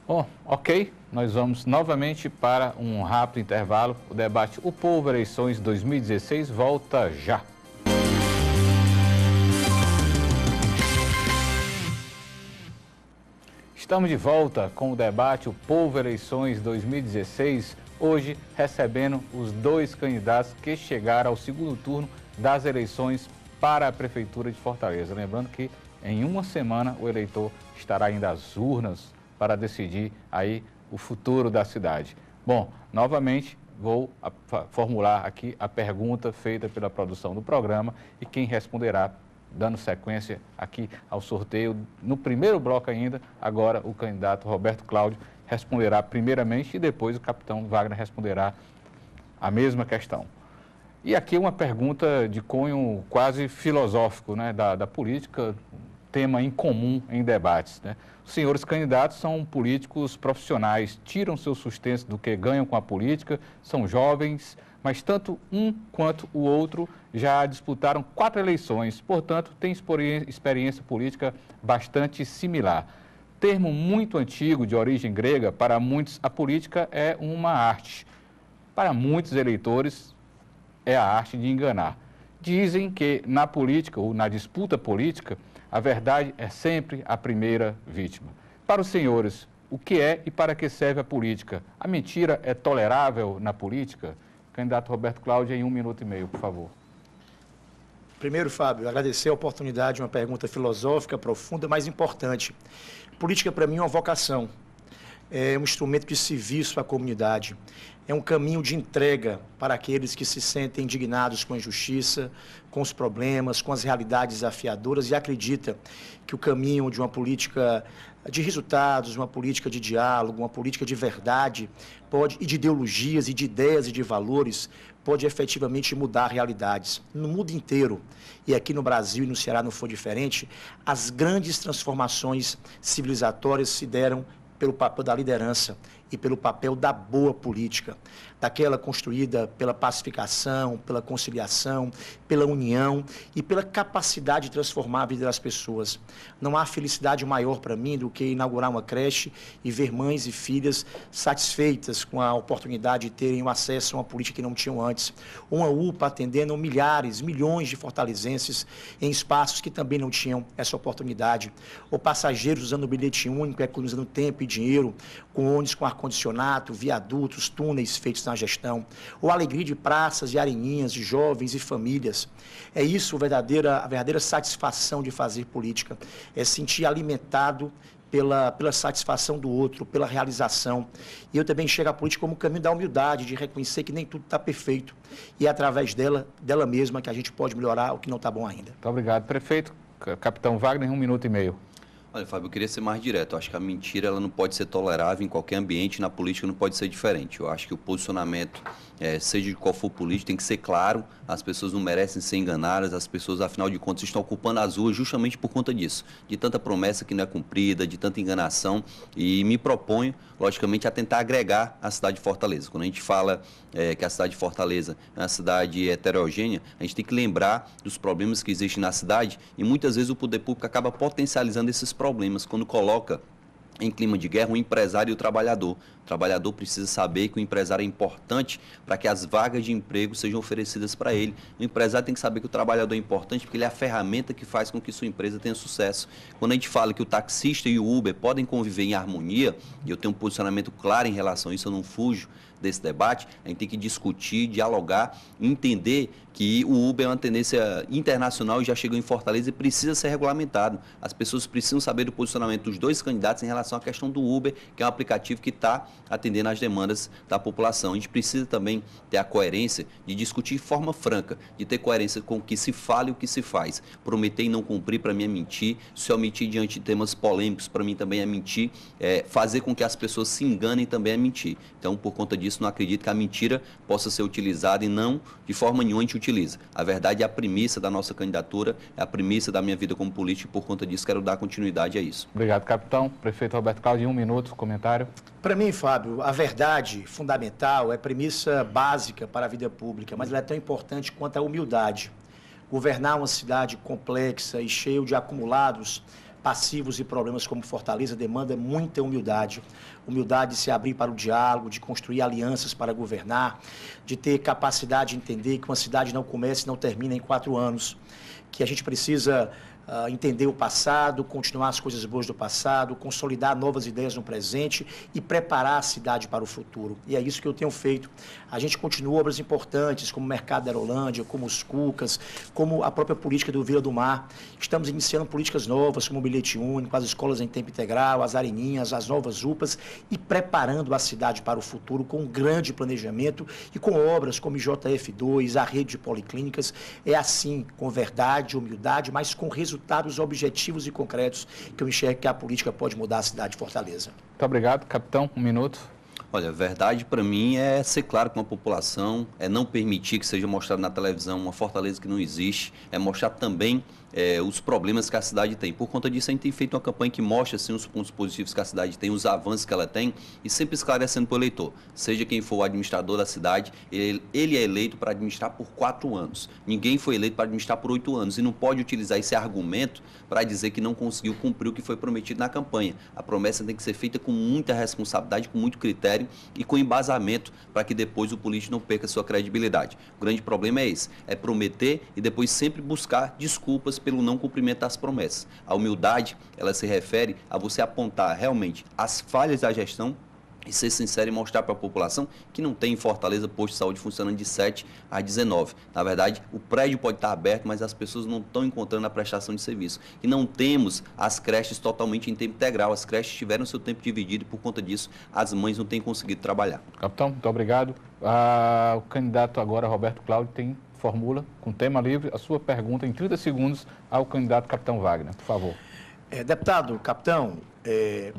Bom, ok, nós vamos novamente para um rápido intervalo. O debate O Povo Eleições 2016 volta já. Estamos de volta com o debate O Povo Eleições 2016, hoje recebendo os dois candidatos que chegaram ao segundo turno das eleições para a Prefeitura de Fortaleza. Lembrando que em uma semana o eleitor estará indo às urnas para decidir aí o futuro da cidade. Bom, novamente vou formular aqui a pergunta feita pela produção do programa e quem responderá, dando sequência aqui ao sorteio, no primeiro bloco ainda, agora o candidato Roberto Cláudio responderá primeiramente e depois o capitão Wagner responderá a mesma questão. E aqui uma pergunta de cunho quase filosófico, né, da política, tema incomum em debates, né? Os senhores candidatos são políticos profissionais, tiram seu sustento do que ganham com a política, são jovens, mas tanto um quanto o outro já disputaram 4 eleições, portanto, têm experiência política bastante similar. Termo muito antigo, de origem grega, para muitos a política é uma arte. Para muitos eleitores, é a arte de enganar. Dizem que na política, ou na disputa política, a verdade é sempre a primeira vítima. Para os senhores, o que é e para que serve a política? A mentira é tolerável na política? Candidato Roberto Cláudio, em 1 minuto e meio, por favor. Primeiro, Fábio, agradecer a oportunidade de uma pergunta filosófica, profunda, mas importante. Política, para mim, é uma vocação. É um instrumento de serviço à comunidade. É um caminho de entrega para aqueles que se sentem indignados com a injustiça, com os problemas, com as realidades desafiadoras e acredita que o caminho de uma política de resultados, uma política de diálogo, uma política de verdade, e de ideologias, e de ideias e de valores, pode efetivamente mudar realidades. No mundo inteiro, e aqui no Brasil e no Ceará não foi diferente, as grandes transformações civilizatórias se deram pelo papel da liderança e pelo papel da boa política, daquela construída pela pacificação, pela conciliação, pela união e pela capacidade de transformar a vida das pessoas. Não há felicidade maior para mim do que inaugurar uma creche e ver mães e filhas satisfeitas com a oportunidade de terem um acesso a uma política que não tinham antes. Uma UPA atendendo milhares, milhões de fortalezenses em espaços que também não tinham essa oportunidade. Ou passageiros usando o bilhete único, economizando tempo e dinheiro, com ônibus com ar-condicionado, viadutos, túneis feitos na gestão, ou a alegria de praças e areninhas, de jovens e famílias. É isso a verdadeira satisfação de fazer política, é sentir alimentado pela satisfação do outro, pela realização. E eu também enxergo a política como o caminho da humildade, de reconhecer que nem tudo está perfeito, e é através dela mesma que a gente pode melhorar o que não está bom ainda. Muito obrigado, prefeito. Capitão Wagner, 1 minuto e meio. Olha, Fábio, eu queria ser mais direto. Eu acho que a mentira ela não pode ser tolerável em qualquer ambiente, na política não pode ser diferente. Eu acho que o posicionamento, seja de qual for político, tem que ser claro. As pessoas não merecem ser enganadas, as pessoas, afinal de contas, estão ocupando as ruas justamente por conta disso. De tanta promessa que não é cumprida, de tanta enganação. E me proponho, logicamente, a tentar agregar a cidade de Fortaleza. Quando a gente fala que a cidade de Fortaleza é uma cidade heterogênea, a gente tem que lembrar dos problemas que existem na cidade e muitas vezes o poder público acaba potencializando esses problemas quando coloca em clima de guerra o empresário e o trabalhador. O trabalhador precisa saber que o empresário é importante para que as vagas de emprego sejam oferecidas para ele. O empresário tem que saber que o trabalhador é importante porque ele é a ferramenta que faz com que sua empresa tenha sucesso. Quando a gente fala que o taxista e o Uber podem conviver em harmonia, e eu tenho um posicionamento claro em relação a isso, eu não fujo desse debate, a gente tem que discutir, dialogar, entender que o Uber é uma tendência internacional e já chegou em Fortaleza e precisa ser regulamentado. As pessoas precisam saber do posicionamento dos dois candidatos em relação à questão do Uber, que é um aplicativo que está atendendo às demandas da população. A gente precisa também ter a coerência de discutir de forma franca, de ter coerência com o que se fala e o que se faz. Prometer e não cumprir, para mim, é mentir. Se omitir diante de temas polêmicos, para mim, também é mentir. Fazer com que as pessoas se enganem também é mentir. Então, por conta disso, disso, não acredito que a mentira possa ser utilizada e não, de forma nenhuma, a gente utiliza. A verdade é a premissa da nossa candidatura, é a premissa da minha vida como político e, por conta disso, quero dar continuidade a isso. Obrigado, capitão. Prefeito Roberto Cláudio, em 1 minuto, comentário. Para mim, Fábio, a verdade fundamental é premissa básica para a vida pública, mas ela é tão importante quanto a humildade. Governar uma cidade complexa e cheia de acumulados passivos e problemas como Fortaleza demanda muita humildade. Humildade de se abrir para o diálogo, de construir alianças para governar, de ter capacidade de entender que uma cidade não começa e não termina em 4 anos, que a gente precisa entender o passado, continuar as coisas boas do passado, consolidar novas ideias no presente e preparar a cidade para o futuro. E é isso que eu tenho feito. A gente continua obras importantes, como o Mercado da Aerolândia, como os Cucas, como a própria política do Vila do Mar. Estamos iniciando políticas novas, como o bilhete único, as escolas em tempo integral, as areninhas, as novas UPAs, e preparando a cidade para o futuro com um grande planejamento e com obras como IJF2, a rede de policlínicas. É assim, com verdade, humildade, mas com resultados objetivos e concretos, que eu enxergo que a política pode mudar a cidade de Fortaleza. Muito obrigado, capitão. 1 minuto. Olha, a verdade para mim é ser claro com a população, é não permitir que seja mostrado na televisão uma Fortaleza que não existe, é mostrar também os problemas que a cidade tem. Por conta disso, a gente tem feito uma campanha que mostra assim, os pontos positivos que a cidade tem, os avanços que ela tem, e sempre esclarecendo para o eleitor. Seja quem for o administrador da cidade, ele é eleito para administrar por 4 anos. Ninguém foi eleito para administrar por 8 anos, e não pode utilizar esse argumento para dizer que não conseguiu cumprir o que foi prometido na campanha. A promessa tem que ser feita com muita responsabilidade, com muito critério e com embasamento, para que depois o político não perca sua credibilidade. O grande problema é esse, é prometer e depois sempre buscar desculpas pelo não cumprimento das promessas. A humildade, ela se refere a você apontar realmente as falhas da gestão e ser sincero e mostrar para a população que não tem em Fortaleza posto de saúde funcionando de 7 às 19. Na verdade, o prédio pode estar aberto, mas as pessoas não estão encontrando a prestação de serviço. E não temos as creches totalmente em tempo integral. As creches tiveram seu tempo dividido e, por conta disso, as mães não têm conseguido trabalhar. Capitão, muito obrigado. O candidato agora, Roberto Cláudio, formula, com tema livre, a sua pergunta em 30 segundos ao candidato capitão Wagner, por favor. Deputado, capitão,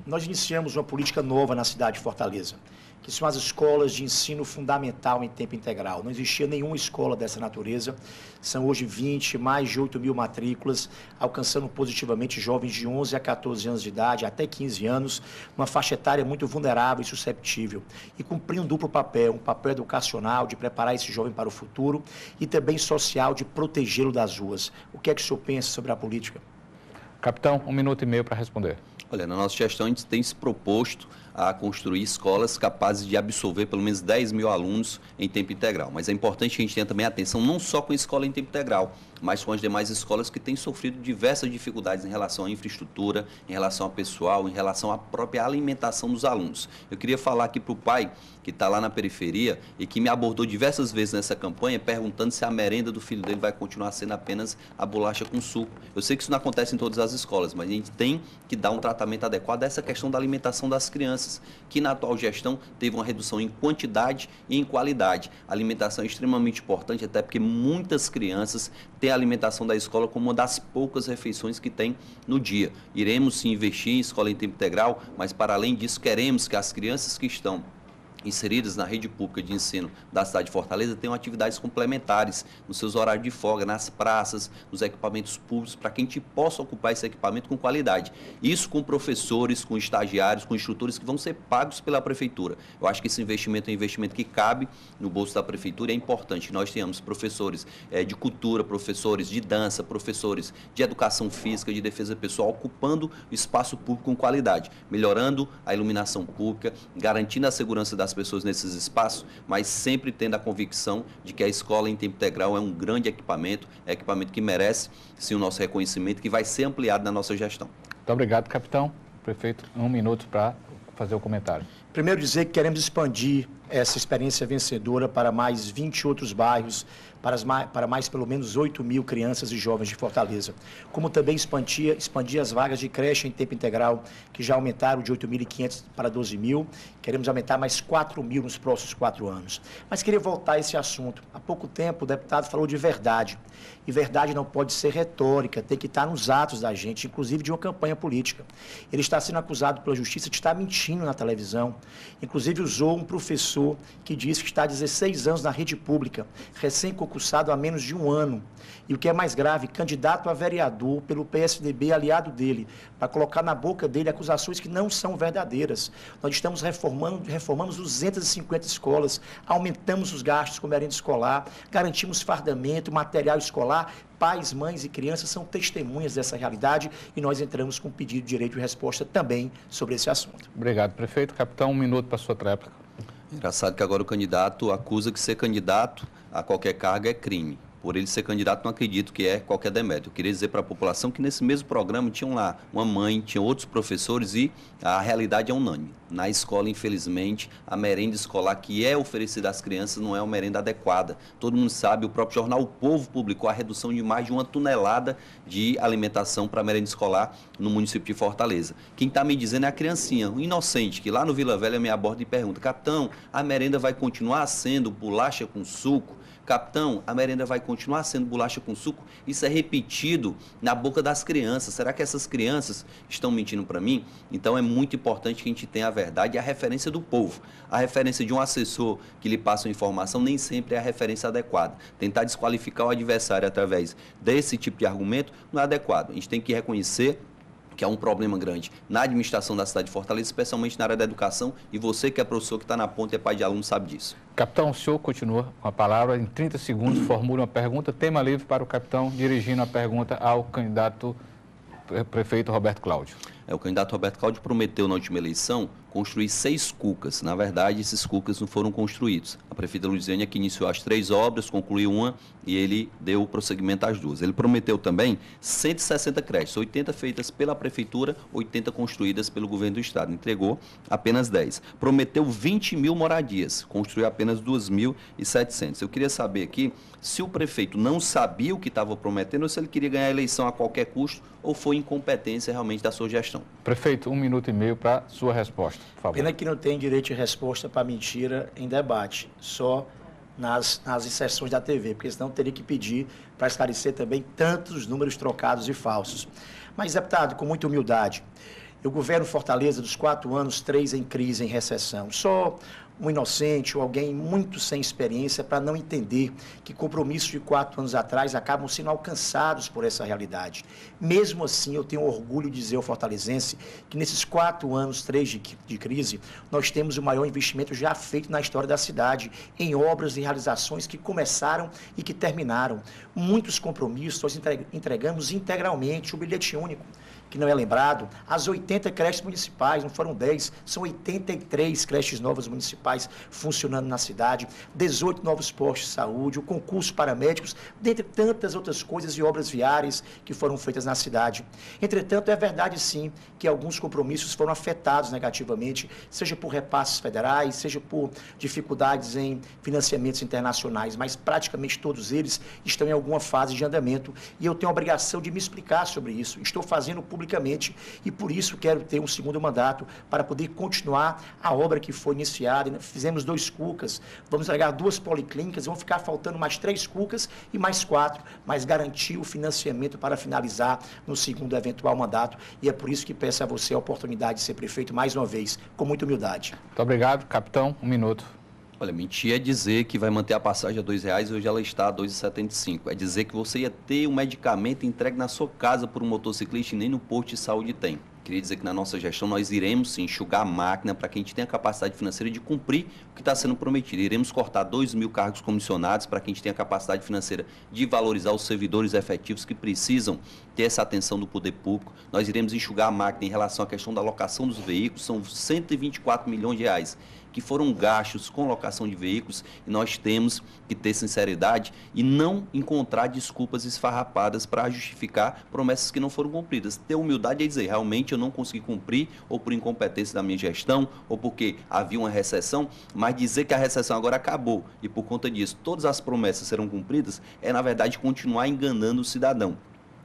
nós iniciamos uma política nova na cidade de Fortaleza, que são as escolas de ensino fundamental em tempo integral. Não existia nenhuma escola dessa natureza. São hoje 20, mais de 8 mil matrículas, alcançando positivamente jovens de 11 a 14 anos de idade, até 15 anos, uma faixa etária muito vulnerável e susceptível. E cumprindo um duplo papel, um papel educacional, de preparar esse jovem para o futuro, e também social, de protegê-lo das ruas. O que é que o senhor pensa sobre a política? Capitão, 1 minuto e meio para responder. Olha, na nossa gestão a gente tem se proposto a construir escolas capazes de absorver pelo menos 10 mil alunos em tempo integral. Mas é importante que a gente tenha também atenção não só com a escola em tempo integral, mas com as demais escolas que têm sofrido diversas dificuldades em relação à infraestrutura, em relação ao pessoal, em relação à própria alimentação dos alunos. Eu queria falar aqui para o pai que está lá na periferia e que me abordou diversas vezes nessa campanha perguntando se a merenda do filho dele vai continuar sendo apenas a bolacha com suco. Eu sei que isso não acontece em todas as escolas, mas a gente tem que dar um tratamento adequado a essa questão da alimentação das crianças, que na atual gestão teve uma redução em quantidade e em qualidade. A alimentação é extremamente importante, até porque muitas crianças têm a alimentação da escola como uma das poucas refeições que tem no dia. Iremos sim investir em escola em tempo integral, mas para além disso queremos que as crianças que estão inseridas na rede pública de ensino da cidade de Fortaleza tenham atividades complementares nos seus horários de folga, nas praças, nos equipamentos públicos, para que a gente possa ocupar esse equipamento com qualidade. Isso com professores, com estagiários, com instrutores que vão ser pagos pela prefeitura. Eu acho que esse investimento é um investimento que cabe no bolso da prefeitura e é importante que nós tenhamos professores de cultura, professores de dança, professores de educação física, de defesa pessoal, ocupando o espaço público com qualidade, melhorando a iluminação pública, garantindo a segurança das pessoas nesses espaços, mas sempre tendo a convicção de que a escola em tempo integral é um grande equipamento, é equipamento que merece sim o nosso reconhecimento, que vai ser ampliado na nossa gestão. Muito obrigado, capitão. Prefeito, 1 minuto para fazer o comentário. Primeiro dizer que queremos expandir essa experiência vencedora para mais 20 outros bairros, para mais pelo menos 8 mil crianças e jovens de Fortaleza. Como também expandir as vagas de creche em tempo integral, que já aumentaram de 8.500 para 12 mil. Queremos aumentar mais 4 mil nos próximos 4 anos. Mas queria voltar a esse assunto. Há pouco tempo o deputado falou de verdade. E verdade não pode ser retórica, tem que estar nos atos da gente, inclusive de uma campanha política. Ele está sendo acusado pela justiça de estar mentindo na televisão. Inclusive usou um professor professor que diz que está há 16 anos na rede pública, recém-concursado há menos de um ano. E o que é mais grave, candidato a vereador pelo PSDB, aliado dele, para colocar na boca dele acusações que não são verdadeiras. Nós estamos reformamos 250 escolas, aumentamos os gastos com merenda escolar, garantimos fardamento, material escolar. Pais, mães e crianças são testemunhas dessa realidade e nós entramos com um pedido de direito de resposta também sobre esse assunto. Obrigado, prefeito. Capitão, 1 minuto para a sua tréplica. Engraçado que agora o candidato acusa que ser candidato a qualquer cargo é crime. Por ele ser candidato, não acredito que é qualquer demérito. Eu queria dizer para a população que nesse mesmo programa tinham lá uma mãe, tinham outros professores e a realidade é unânime. Na escola, infelizmente, a merenda escolar que é oferecida às crianças não é uma merenda adequada. Todo mundo sabe, o próprio jornal O Povo publicou a redução de mais de 1 tonelada de alimentação para a merenda escolar no município de Fortaleza. Quem está me dizendo é a criancinha, um inocente, que lá no Vila Velha me aborda e pergunta: capitão, a merenda vai continuar sendo bolacha com suco? Capitão, a merenda vai continuar sendo bolacha com suco? Isso é repetido na boca das crianças. Será que essas crianças estão mentindo para mim? Então é muito importante que a gente tenha a verdade e a referência do povo. A referência de um assessor que lhe passa uma informação nem sempre é a referência adequada. Tentar desqualificar o adversário através desse tipo de argumento não é adequado. A gente tem que reconhecer que há um problema grande na administração da cidade de Fortaleza, especialmente na área da educação, e você que é professor, que está na ponta e é pai de aluno, sabe disso. Capitão, o senhor continua com a palavra. Em 30 segundos, formule uma pergunta, tema livre para o capitão, dirigindo a pergunta ao candidato prefeito Roberto Cláudio. O candidato Roberto Cláudio prometeu na última eleição construir 6 cucas. Na verdade, esses cucas não foram construídos. A prefeita Luziânia que iniciou as 3 obras, concluiu uma e ele deu prosseguimento às 2. Ele prometeu também 160 creches, 80 feitas pela prefeitura, 80 construídas pelo governo do estado. Entregou apenas 10. Prometeu 20 mil moradias, construiu apenas 2.700. Eu queria saber aqui se o prefeito não sabia o que estava prometendo ou se ele queria ganhar a eleição a qualquer custo ou foi incompetência realmente da sua gestão. Prefeito, 1 minuto e meio para sua resposta, por favor. Pena que não tem direito de resposta para mentira em debate, só nas inserções da TV, porque senão teria que pedir para esclarecer também tantos números trocados e falsos. Mas, deputado, com muita humildade, eu governo Fortaleza dos 4 anos, 3 em crise, em recessão. Só um inocente ou alguém muito sem experiência para não entender que compromissos de 4 anos atrás acabam sendo alcançados por essa realidade. Mesmo assim, eu tenho orgulho de dizer ao fortalezense que nesses 4 anos, 3 de crise, nós temos o maior investimento já feito na história da cidade, em obras e realizações que começaram e que terminaram. Muitos compromissos nós entregamos integralmente, o bilhete único, que não é lembrado, as 80 creches municipais, não foram 10, são 83 creches novas municipais funcionando na cidade, 18 novos postos de saúde, o concurso para médicos, dentre tantas outras coisas e obras viárias que foram feitas na cidade. Entretanto, é verdade sim que alguns compromissos foram afetados negativamente, seja por repasses federais, seja por dificuldades em financiamentos internacionais, mas praticamente todos eles estão em alguma fase de andamento e eu tenho a obrigação de me explicar sobre isso. Estou fazendo publicamente e por isso quero ter um segundo mandato para poder continuar a obra que foi iniciada. Fizemos 2 cucas, vamos entregar 2 policlínicas, vão ficar faltando mais 3 cucas e mais 4, mas garantir o financiamento para finalizar no segundo eventual mandato e é por isso que peço a você a oportunidade de ser prefeito mais uma vez, com muita humildade. Muito obrigado, capitão. 1 minuto. Olha, mentir é dizer que vai manter a passagem a R$2 e hoje ela está a R$2,75. É dizer que você ia ter um medicamento entregue na sua casa por um motociclista e nem no posto de saúde tem. Queria dizer que na nossa gestão nós iremos sim enxugar a máquina para que a gente tenha a capacidade financeira de cumprir o que está sendo prometido. Iremos cortar 2.000 cargos comissionados para que a gente tenha a capacidade financeira de valorizar os servidores efetivos que precisam ter essa atenção do poder público. Nós iremos enxugar a máquina em relação à questão da locação dos veículos, são R$124 milhões que foram gastos com locação de veículos e nós temos que ter sinceridade e não encontrar desculpas esfarrapadas para justificar promessas que não foram cumpridas. Ter humildade é dizer, realmente eu não consegui cumprir ou por incompetência da minha gestão ou porque havia uma recessão, mas dizer que a recessão agora acabou e por conta disso todas as promessas serão cumpridas é na verdade continuar enganando o cidadão.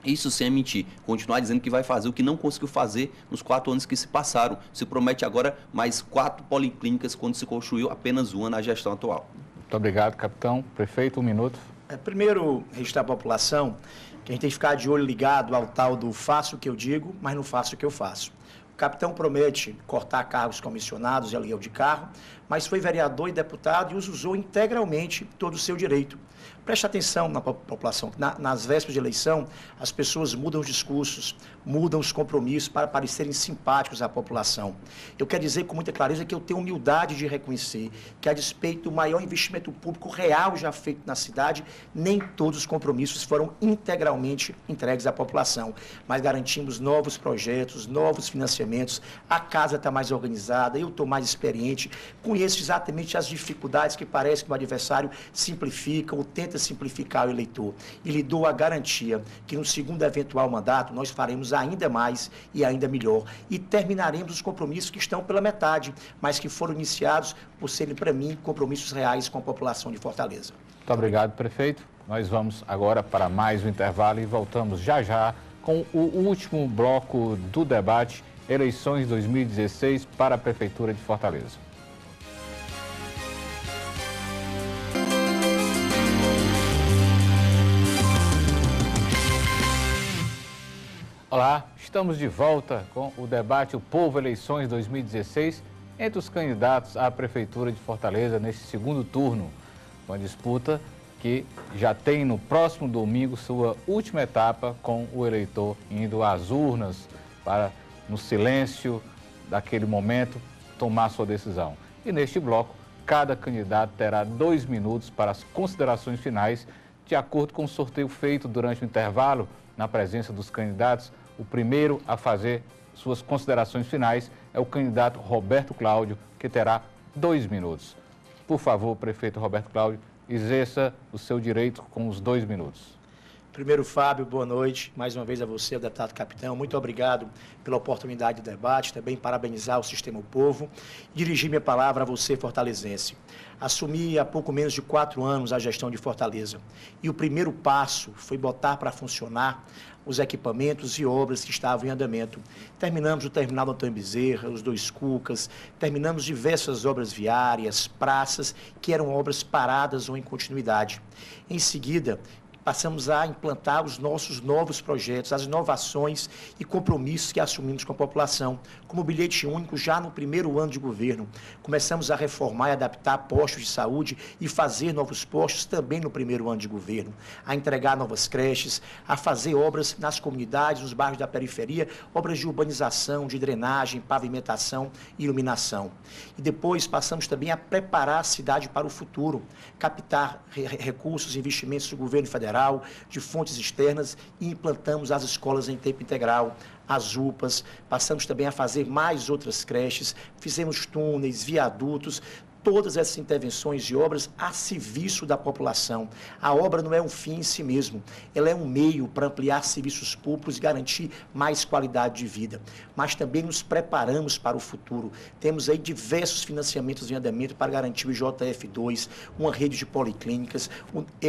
Isso sem mentir, continuar dizendo que vai fazer o que não conseguiu fazer nos 4 anos que se passaram. Se promete agora mais 4 policlínicas quando se construiu apenas uma na gestão atual. Muito obrigado, capitão. Prefeito, 1 minuto. Primeiro, registrar a população que a gente tem que ficar de olho ligado ao tal do faço o que eu digo, mas não faço o que eu faço. O capitão promete cortar cargos comissionados e aluguel de carro, mas foi vereador e deputado e os usou integralmente todo o seu direito. Preste atenção na população. Nas vésperas de eleição, as pessoas mudam os discursos, mudam os compromissos para parecerem simpáticos à população. Eu quero dizer com muita clareza que eu tenho humildade de reconhecer que, a despeito do maior investimento público real já feito na cidade, nem todos os compromissos foram integralmente entregues à população. Mas garantimos novos projetos, novos financiamentos, a casa está mais organizada, eu estou mais experiente, conheço exatamente as dificuldades que parece que o adversário simplifica ou tenta simplificar o eleitor. E lhe dou a garantia que no segundo eventual mandato nós faremos ainda mais e ainda melhor. E terminaremos os compromissos que estão pela metade, mas que foram iniciados por serem, para mim, compromissos reais com a população de Fortaleza. Muito obrigado, prefeito. Nós vamos agora para mais um intervalo e voltamos já já com o último bloco do debate, eleições 2016 para a Prefeitura de Fortaleza. Olá, estamos de volta com o debate O Povo Eleições 2016 entre os candidatos à Prefeitura de Fortaleza nesse segundo turno. Uma disputa que já tem no próximo domingo sua última etapa, com o eleitor indo às urnas para, no silêncio daquele momento, tomar sua decisão. E neste bloco, cada candidato terá 2 minutos para as considerações finais, de acordo com o sorteio feito durante o intervalo, na presença dos candidatos. O primeiro a fazer suas considerações finais é o candidato Roberto Cláudio, que terá 2 minutos. Por favor, prefeito Roberto Cláudio, exerça o seu direito com os 2 minutos. Primeiro, Fábio, boa noite. Mais uma vez a você, o deputado capitão. Muito obrigado pela oportunidade de debate. Também parabenizar o Sistema O Povo. Dirigir minha palavra a você, fortalezense. Assumi há pouco menos de 4 anos a gestão de Fortaleza. E o primeiro passo foi botar para funcionar os equipamentos e obras que estavam em andamento. Terminamos o terminal do Antônio Bezerra, os 2 Cucas, terminamos diversas obras viárias, praças, que eram obras paradas ou em continuidade. Em seguida, passamos a implantar os nossos novos projetos, as inovações e compromissos que assumimos com a população, como o bilhete único já no primeiro ano de governo. Começamos a reformar e adaptar postos de saúde e fazer novos postos também no primeiro ano de governo, a entregar novas creches, a fazer obras nas comunidades, nos bairros da periferia, obras de urbanização, de drenagem, pavimentação e iluminação. E depois passamos também a preparar a cidade para o futuro, captar recursos e investimentos do governo federal, de fontes externas, e implantamos as escolas em tempo integral, as UPAs, passamos também a fazer mais outras creches, fizemos túneis, viadutos, todas essas intervenções e obras a serviço da população. A obra não é um fim em si mesmo, ela é um meio para ampliar serviços públicos e garantir mais qualidade de vida. Mas também nos preparamos para o futuro. Temos aí diversos financiamentos em andamento para garantir o IJF2, uma rede de policlínicas,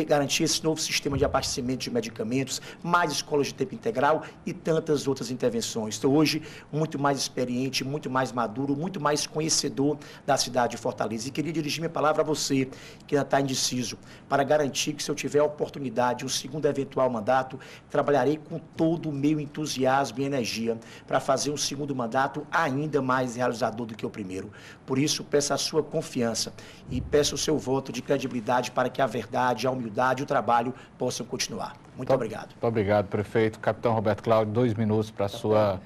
garantir esse novo sistema de abastecimento de medicamentos, mais escolas de tempo integral e tantas outras intervenções. Estou hoje muito mais experiente, muito mais maduro, muito mais conhecedor da cidade de Fortaleza. E queria dirigir minha palavra a você, que ainda está indeciso, para garantir que, se eu tiver a oportunidade, um segundo eventual mandato, trabalharei com todo o meu entusiasmo e energia para fazer um segundo mandato ainda mais realizador do que o primeiro. Por isso, peço a sua confiança e peço o seu voto de credibilidade para que a verdade, a humildade e o trabalho possam continuar. Muito obrigado. Muito obrigado, prefeito. Capitão Roberto Cláudio, 2 minutos para a sua...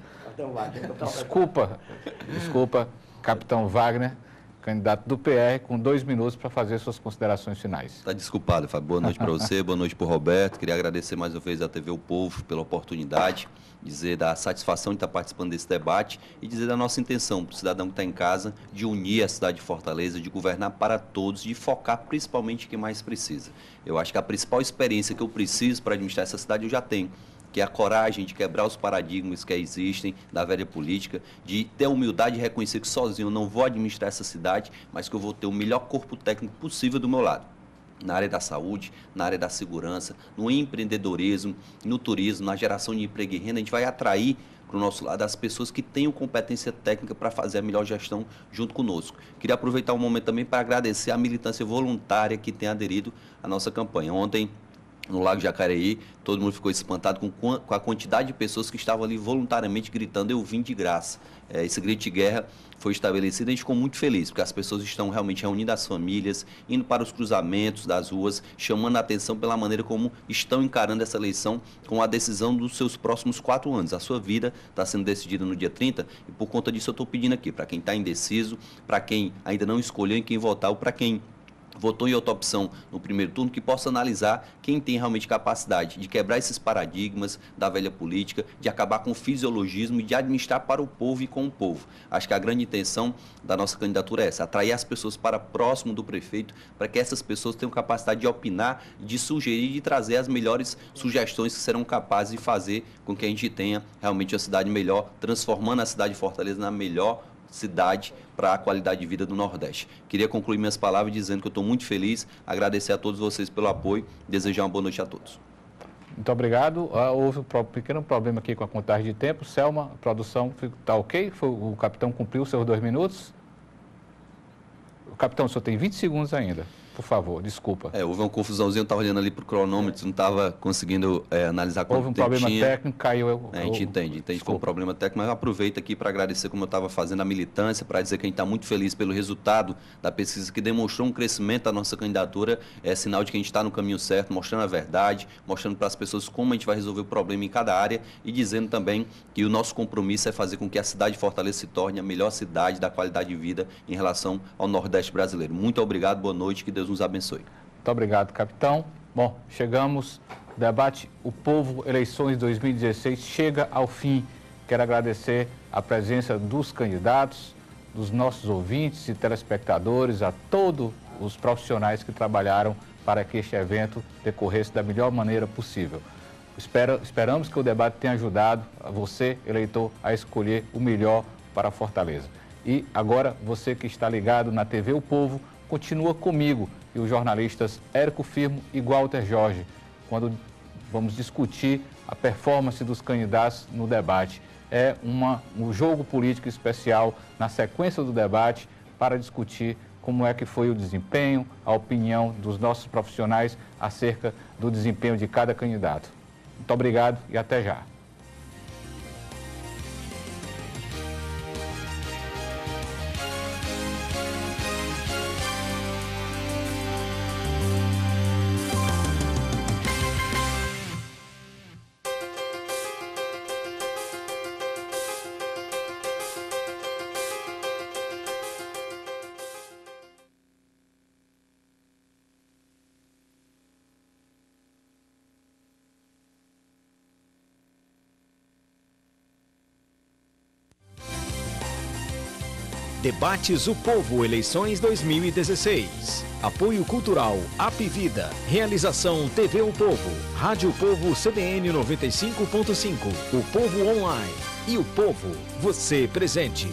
Desculpa, capitão Wagner, candidato do PR, com 2 minutos para fazer suas considerações finais. Está desculpado, Fábio. Boa noite para você, boa noite para o Roberto. Queria agradecer mais uma vez à TV O Povo pela oportunidade, dizer da satisfação de estar participando desse debate e dizer da nossa intenção para o cidadão que está em casa de unir a cidade de Fortaleza, de governar para todos, de focar principalmente em quem mais precisa. Eu acho que a principal experiência que eu preciso para administrar essa cidade eu já tenho, que é a coragem de quebrar os paradigmas que existem da velha política, de ter a humildade de reconhecer que sozinho eu não vou administrar essa cidade, mas que eu vou ter o melhor corpo técnico possível do meu lado. Na área da saúde, na área da segurança, no empreendedorismo, no turismo, na geração de emprego e renda, a gente vai atrair para o nosso lado as pessoas que tenham competência técnica para fazer a melhor gestão junto conosco. Queria aproveitar um momento também para agradecer a militância voluntária que tem aderido à nossa campanha. Ontem, no Lago Jacareí, todo mundo ficou espantado com a quantidade de pessoas que estavam ali voluntariamente gritando, eu vim de graça. Esse grito de guerra foi estabelecido e a gente ficou muito feliz, porque as pessoas estão realmente reunindo as famílias, indo para os cruzamentos das ruas, chamando a atenção pela maneira como estão encarando essa eleição com a decisão dos seus próximos 4 anos. A sua vida está sendo decidida no dia 30 e por conta disso eu estou pedindo aqui, para quem está indeciso, para quem ainda não escolheu em quem votar ou para quem votou em outra opção no primeiro turno, que possa analisar quem tem realmente capacidade de quebrar esses paradigmas da velha política, de acabar com o fisiologismo e de administrar para o povo e com o povo. Acho que a grande intenção da nossa candidatura é essa, atrair as pessoas para próximo do prefeito, para que essas pessoas tenham capacidade de opinar, de sugerir e de trazer as melhores sugestões que serão capazes de fazer com que a gente tenha realmente uma cidade melhor, transformando a cidade de Fortaleza na melhor cidade para a qualidade de vida do Nordeste. Queria concluir minhas palavras dizendo que eu estou muito feliz, agradecer a todos vocês pelo apoio, desejar uma boa noite a todos. Muito obrigado. Houve um pequeno problema aqui com a contagem de tempo. Selma, a produção está ok? O capitão cumpriu os seus 2 minutos? O capitão, o senhor tem 20 segundos ainda. Por favor, desculpa. Houve uma confusãozinha, eu estava olhando ali para o cronômetro, não estava conseguindo analisar quanto tempo tinha. Houve um problema técnico, caiu... A gente entende que foi um problema técnico, mas eu aproveito aqui para agradecer, como eu estava fazendo, a militância, para dizer que a gente está muito feliz pelo resultado da pesquisa, que demonstrou um crescimento da nossa candidatura, é sinal de que a gente está no caminho certo, mostrando a verdade, mostrando para as pessoas como a gente vai resolver o problema em cada área e dizendo também que o nosso compromisso é fazer com que a cidade de Fortaleza se torne a melhor cidade da qualidade de vida em relação ao Nordeste brasileiro. Muito obrigado, boa noite, que Deus nos abençoe. Muito obrigado, capitão. Bom, chegamos, debate O Povo, eleições 2016, chega ao fim. Quero agradecer a presença dos candidatos, dos nossos ouvintes e telespectadores, a todos os profissionais que trabalharam para que este evento decorresse da melhor maneira possível. Esperamos que o debate tenha ajudado a você, eleitor, a escolher o melhor para a Fortaleza. E agora, você que está ligado na TV O Povo, continua comigo e os jornalistas Érico Firmo e Walter Jorge, quando vamos discutir a performance dos candidatos no debate. É um jogo político especial na sequência do debate para discutir como é que foi o desempenho, a opinião dos nossos profissionais acerca do desempenho de cada candidato. Muito obrigado e até já. Debates O Povo, eleições 2016. Apoio cultural Apvida. Realização TV O Povo. Rádio Povo CBN 95.5. O Povo Online. E O Povo, você presente.